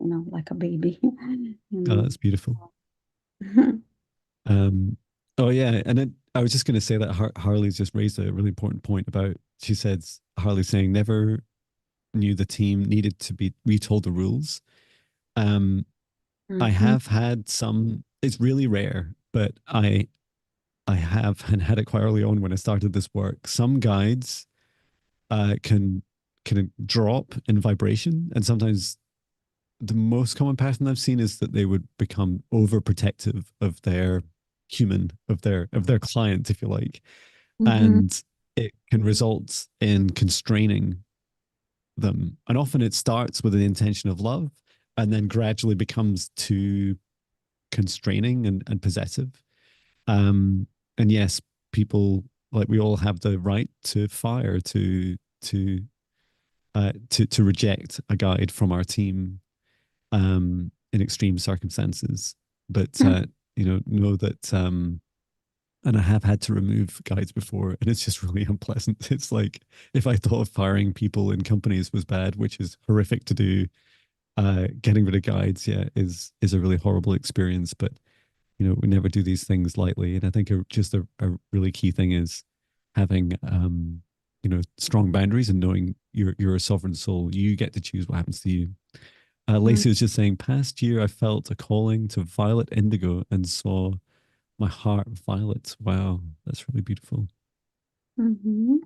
like a baby, Oh, you that's beautiful. know. Um, oh yeah, and then I was just going to say that Harley's just raised a really important point about. She said Harley saying never knew the team needed to be retold the rules. Um, I Hmm. have had some. It's really rare, but I have and had it quite early on when I started this work. Some guides can drop in vibration, and sometimes the most common pattern I've seen is that they would become overprotective of their of their client, if you like, Hmm. and it can result in constraining them. And often it starts with an intention of love, and then gradually becomes too constraining and possessive. Um, and yes, people like we all have the right to fire, to to reject a guide from our team in extreme circumstances. But know that and I have had to remove guides before, and it's just really unpleasant. It's like if I thought of firing people in companies was bad, which is horrific to do, getting rid of guides, yeah, is a really horrible experience. But we never do these things lightly, and I think just a really key thing is having strong boundaries and knowing you're a sovereign soul. You get to choose what happens to you. Lacey was just saying, past year I felt a calling to violet indigo and saw my heart violet. Wow, that's really beautiful. Mm-hmm.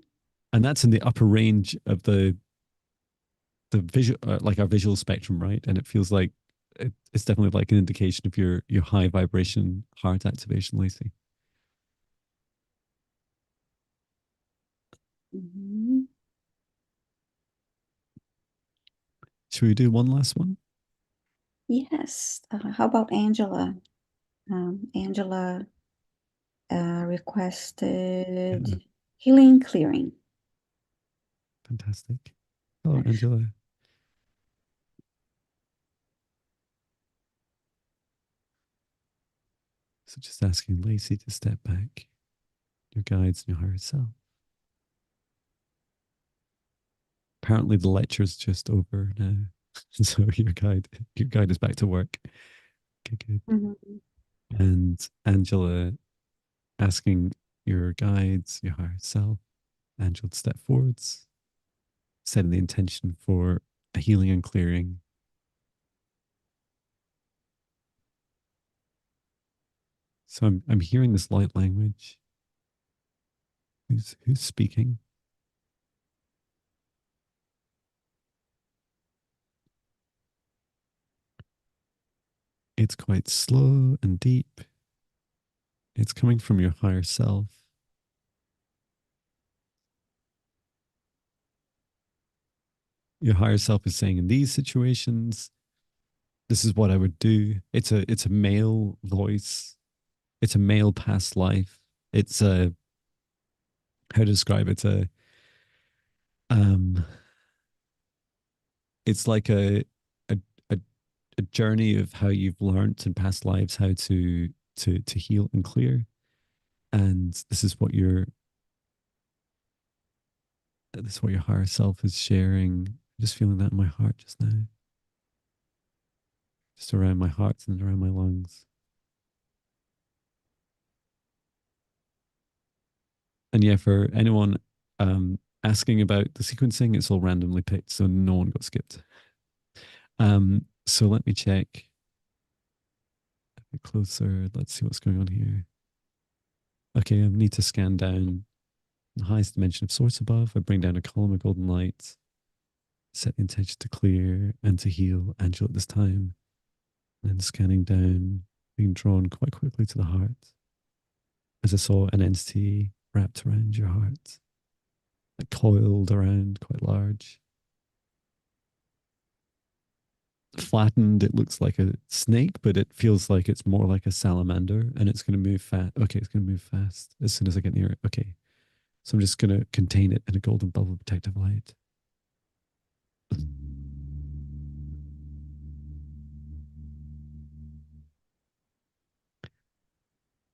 And that's in the upper range of the visual, like our visual spectrum, right? And it feels like it's definitely like an indication of your high vibration heart activation, Lacey. Mm-hmm. Should we do one last one? Yes. How about Angela? Angela Yeah, requested healing clearing. fantastic. Hello, Actually. Angela. So just asking Lacey to step back, your guides and your higher self. Apparently the lecture's just over now. So your guide is back to work. Okay, good. Mhm. And Angela asking your guides, your higher self, Angela to step forwards, setting the intention for a healing and clearing. So I'm hearing this light language. Who's speaking? It's quite slow and deep. It's coming from your higher self. Your higher self is saying, in these situations, this is what I would do. It's a male voice. It's a male past life. It's a how to describe it? Um it's like a a, a journey of how you've learned in past lives how to heal and clear. And this is what your higher self is sharing. I'm just feeling that in my heart just now. Just around my heart and around my lungs. And yeah, for anyone asking about the sequencing, it's all randomly picked, so no one got skipped. So let me check a bit closer. Let's see what's going on here. Okay, I need to scan down the highest dimension of source above. I bring down a column of golden light, set the intention to clear and to heal Angela at this time. And scanning down, being drawn quite quickly to the heart as I saw an entity wrapped around your heart, like coiled around, quite large. Flattened, it looks like a snake, but it feels like it's more like a salamander, and it's going to move fast. Okay, it's going to move fast as soon as I get near it. Okay, so I'm just going to contain it in a golden bubble protective light.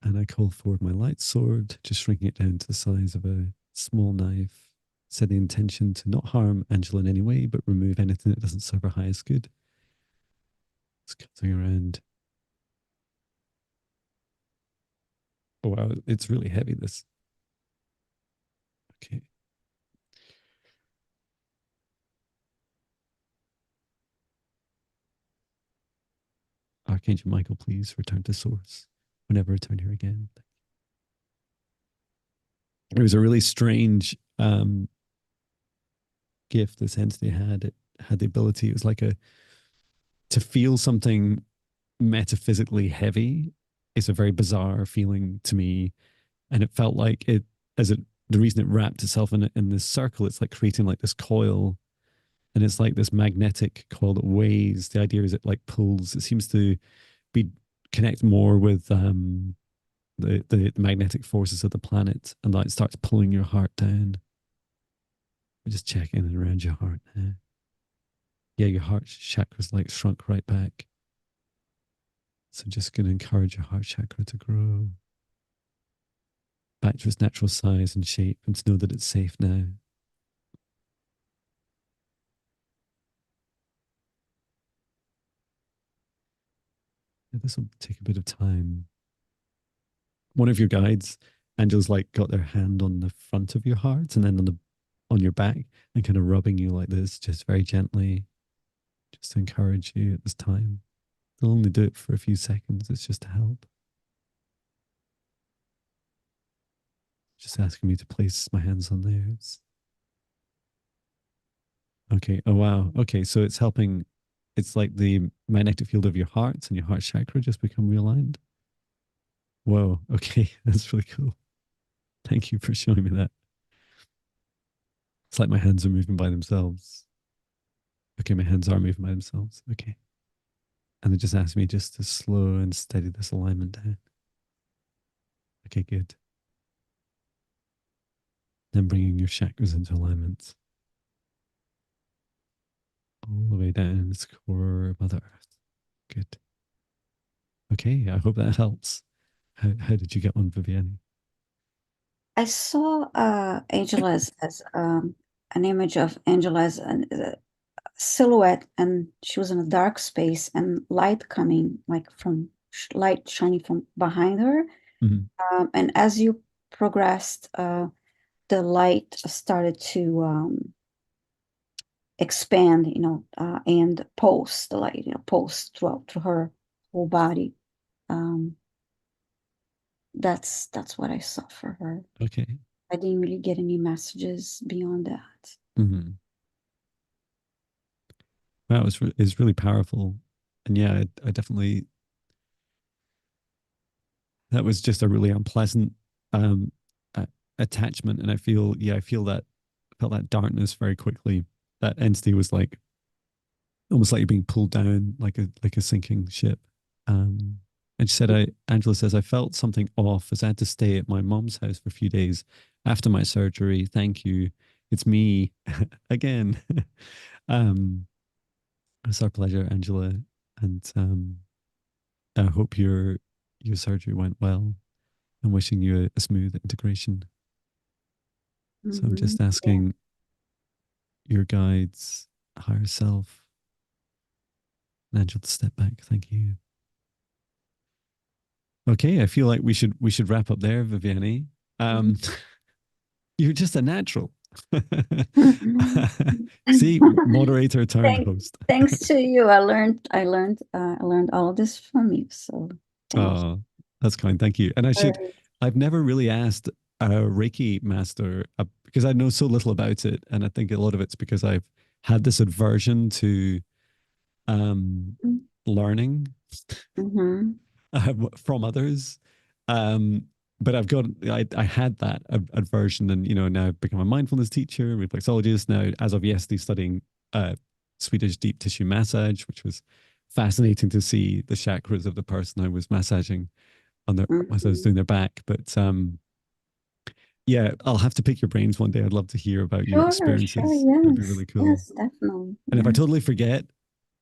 And I call forward my light sword, just shrinking it down to the size of a small knife. Set the intention to not harm Angela in any way, but remove anything that doesn't serve her highest good. It's cutting around. Oh wow, it's really heavy. This. Okay. Archangel Michael, please return to source. Whenever return here again. It was a really strange gift this entity had. It had the ability. It was like a to feel something metaphysically heavy. Is a very bizarre feeling to me, and it felt like it as it the reason it wrapped itself in this circle. It's like creating like this coil, and it's like this magnetic coil that weighs. The idea is it like pulls. It seems to be connect more with the magnetic forces of the planet, and that starts pulling your heart down. We just check in and around your heart now. Yeah, your heart chakra's like shrunk right back. So just going to encourage your heart chakra to grow back to its natural size and shape and to know that it's safe now. Yeah, this will take a bit of time. One of your guides, Angela's like got their hand on the front of your heart and then on your back and kind of rubbing you like this, just very gently, just to encourage you at this time. They'll only do it for a few seconds. It's just to help. Just asking me to place my hands on theirs. Okay. Oh, wow. Okay. So it's helping. It's like the magnetic field of your heart and your heart chakra just become realigned. Whoa. Okay. That's really cool. Thank you for showing me that. It's like my hands are moving by themselves. Okay. My hands are moving by themselves. Okay. And they just asked me just to slow and steady this alignment down. Okay. Good. Then bringing your chakras into alignment all the way down its core, Mother Earth. Good. Okay. I hope that helps. How did you get on, Viviani? I saw Angela as an image of Angela as a silhouette, and she was in a dark space and light coming like from light shining from behind her. Mhm. And as you progressed, the light started to expand, and pulse, the light, pulse throughout her whole body. Um, that's what I saw for her. Okay. I didn't really get any messages beyond that. Mhm. Wow, it's really powerful. And yeah, I definitely, that was just a really unpleasant um, uh, attachment. And I feel that, felt that darkness very quickly. That entity was like, almost like you're being pulled down like a sinking ship. Um, and she said, Angela says, I felt something off as I had to stay at my mom's house for a few days after my surgery. Thank you. It's me again. um, it's our pleasure, Angela. And I hope your surgery went well. I'm wishing you a smooth integration. So I'm Hmm. just Yeah. asking your guides, higher self, and Angela to step back. Thank you. Okay, I feel like we should wrap up there, Viviani. Mhm. Um, you're just a natural. Mhm. See, moderator turned host. Thanks to you, I learned all of this from you. So thank you. Oh, that's kind. Thank you. And Very- I've never really asked a Reiki master because I know so little about it. And I think a lot of it's because I've had this aversion to learning Mhm. from others. Um, but I had that aversion and, now I've become a mindfulness teacher, reflexologist. Now, as of yesterday, studying Swedish deep tissue massage, which was fascinating to see the chakras of the person I was massaging on their as I was Mhm. doing their back. But yeah, I'll have to pick your brains one day. I'd love to hear about your Sure, sure, experiences. That'd be yes, really cool. yes, definitely, And if I yes, totally forget,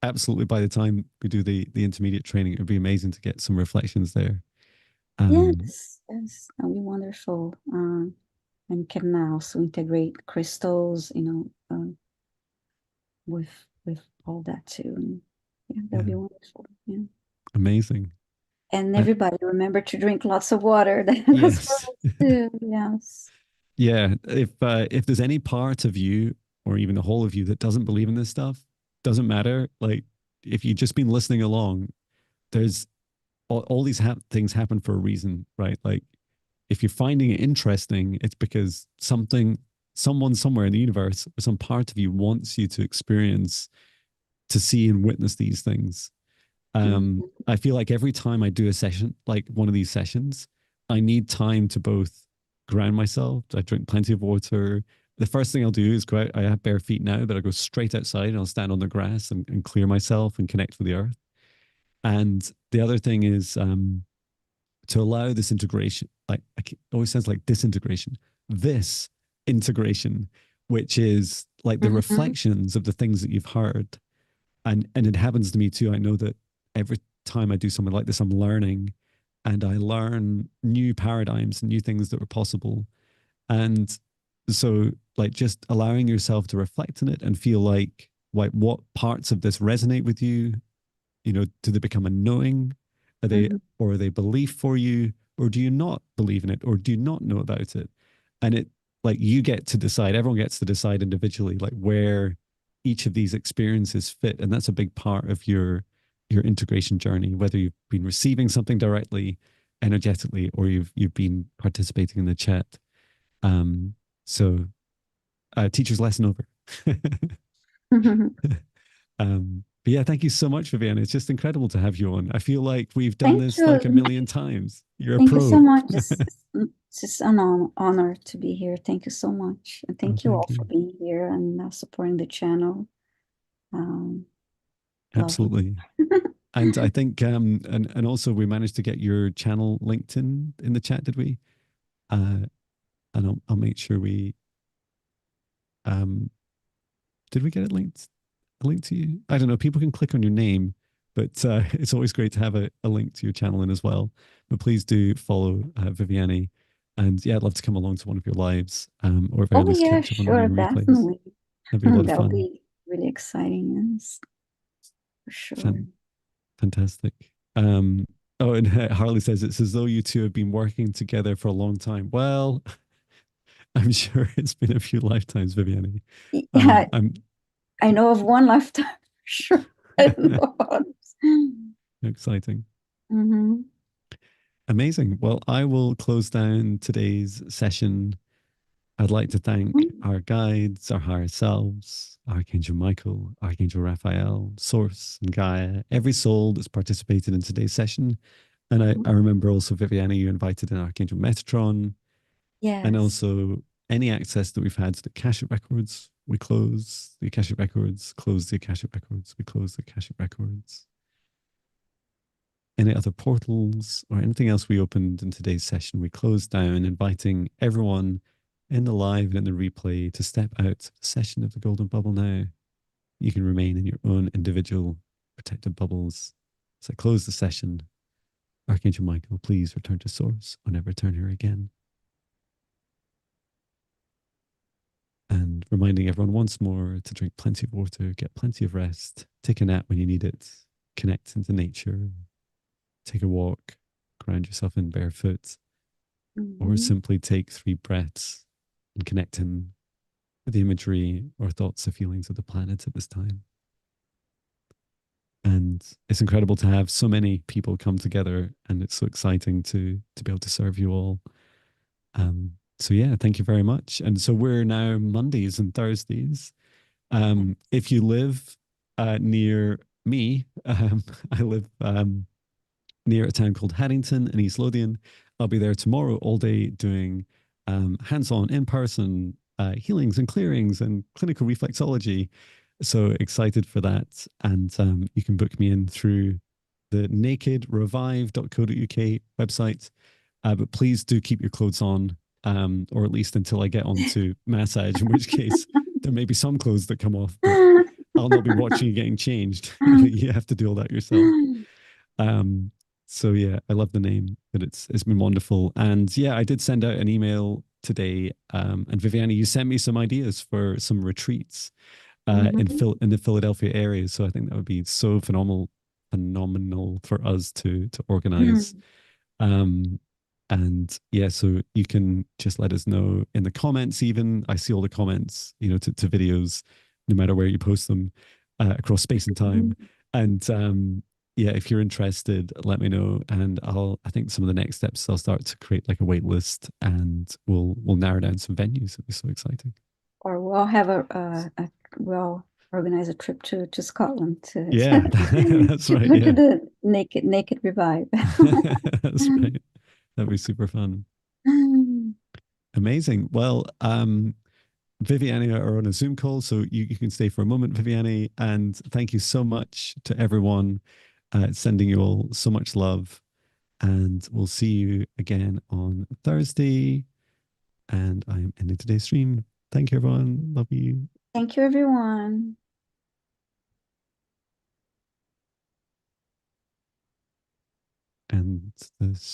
absolutely by the time we do the intermediate training, it would be amazing to get some reflections there. Um, yes, that'll be wonderful. And can also integrate crystals, with all that too. And yeah, that'll yeah, be wonderful. Yeah. amazing. And Uh, everybody remember to drink lots of water. That's for yes, us too. Yes. yeah. If there's any part of you or even the whole of you that doesn't believe in this stuff, doesn't matter. Like if you've just been listening along, there's all these things happen for a reason, right? Like if you're finding it interesting, it's because someone somewhere in the universe, or some part of you wants you to experience, to see and witness these things. Mhm. I feel like every time I do a session, like one of these sessions, I need time to both ground myself. I drink plenty of water. The first thing I'll do is go out. I have bare feet now, but I go straight outside and I'll stand on the grass and clear myself and connect with the earth. And the other thing is to allow this integration. Like it always sounds like disintegration. This integration which is like the Mhm. reflections of the things that you've heard. And it happens to me too. I know that every time I do something like this, I'm learning, and I learn new paradigms and new things that are possible. And so, like, just allowing yourself to reflect on it and feel like what parts of this resonate with you. Do they become a knowing? Are they, Mhm. or are they belief for you? Or do you not believe in it? Or do you not know about it? And it, like, you get to decide, everyone gets to decide individually, like, where each of these experiences fit. And that's a big part of your integration journey, whether you've been receiving something directly, energetically, or you've been participating in the chat. Um, so teacher's lesson over. But yeah, thank you so much, Viviana. It's just incredible to have you on. I feel like we've done Thank this like a you. million times. You're a Thank you so pro. much. It's just an honor to be here. Thank you so much. And Oh, thank you all thank for you. being here and supporting the channel. Um, Lovely. Absolutely. And I think and also we managed to get your channel linked in the chat, did we? And I'll make sure we um did we get it linked? A link to you? I don't know. People can click on your name, but it's always great to have a link to your channel in as well. But please do follow Viviani. And yeah, I'd love to come along to one of your lives, or at very Oh least yeah, catch up on one of sure, your replays. definitely. That'd be a lot of That would fun. be really exciting, yes, for sure. Fan- Fantastic. Oh, and Harley says it's as though you two have been working together for a long time. Well, I'm sure it's been a few lifetimes, Viviani. Yeah, I'm I know of one lifetime for sure. I don't know about others. exciting. Mm-hmm. Amazing. Well, I will close down today's session. I'd like to thank our guides, our higher selves, Archangel Michael, Archangel Raphael, Source, and Gaia, every soul that's participated in today's session. And I remember also, Viviana, you invited in Archangel Metatron, and Yes. also any access that we've had to the Akashic records. We close the Akashic records, close the Akashic records, we close the Akashic records. Any other portals or anything else we opened in today's session, we closed down, inviting everyone in the live and in the replay to step out the session of the golden bubble now. You can remain in your own individual protected bubbles. So I close the session. Archangel Michael, please return to source or never return here again. And reminding everyone once more to drink plenty of water, get plenty of rest, take a nap when you need it, connect into nature, take a walk, ground yourself in barefoot, or Mm-hmm. simply take 3 breaths and connect in with the imagery or thoughts or feelings of the planet at this time. And it's incredible to have so many people come together, and it's so exciting to be able to serve you all. So yeah, thank you very much. And so we're now Mondays and Thursdays. If you live near me, I live near a town called Haddington in East Lothian. I'll be there tomorrow all day doing hands-on, in-person healings and clearings and clinical reflexology. So excited for that. And you can book me in through the nakedrevive.co.uk website. But please do keep your clothes on, or at least until I get on to massage, in which case there may be some clothes that come off, but I'll not be watching you getting changed. You have to do all that yourself. Um, so yeah, I love the name, but it's been wonderful. And yeah, I did send out an email today. And Viviana, you sent me some ideas for some retreats Mm-hmm. in the Philadelphia area. So I think that would be so phenomenal for us to organize. Um, and yeah, so you can just let us know in the comments. Even I see all the comments, to videos, no matter where you post them, across space and time. And yeah, if you're interested, let me know, and I think some of the next steps, I'll start to create like a wait list, and we'll narrow down some venues. It'll be so exciting. Or we'll have we'll organize a trip to Scotland Yeah, that's to right. look at Yeah, the naked revive. that's right. That'd be super fun. Amazing. Well, Viviani are on a Zoom call, so you can stay for a moment, Viviani. And thank you so much to everyone. Sending you all so much love. And we'll see you again on Thursday. And I am ending today's stream. Thank you, everyone. Love you. Thank you, everyone. And this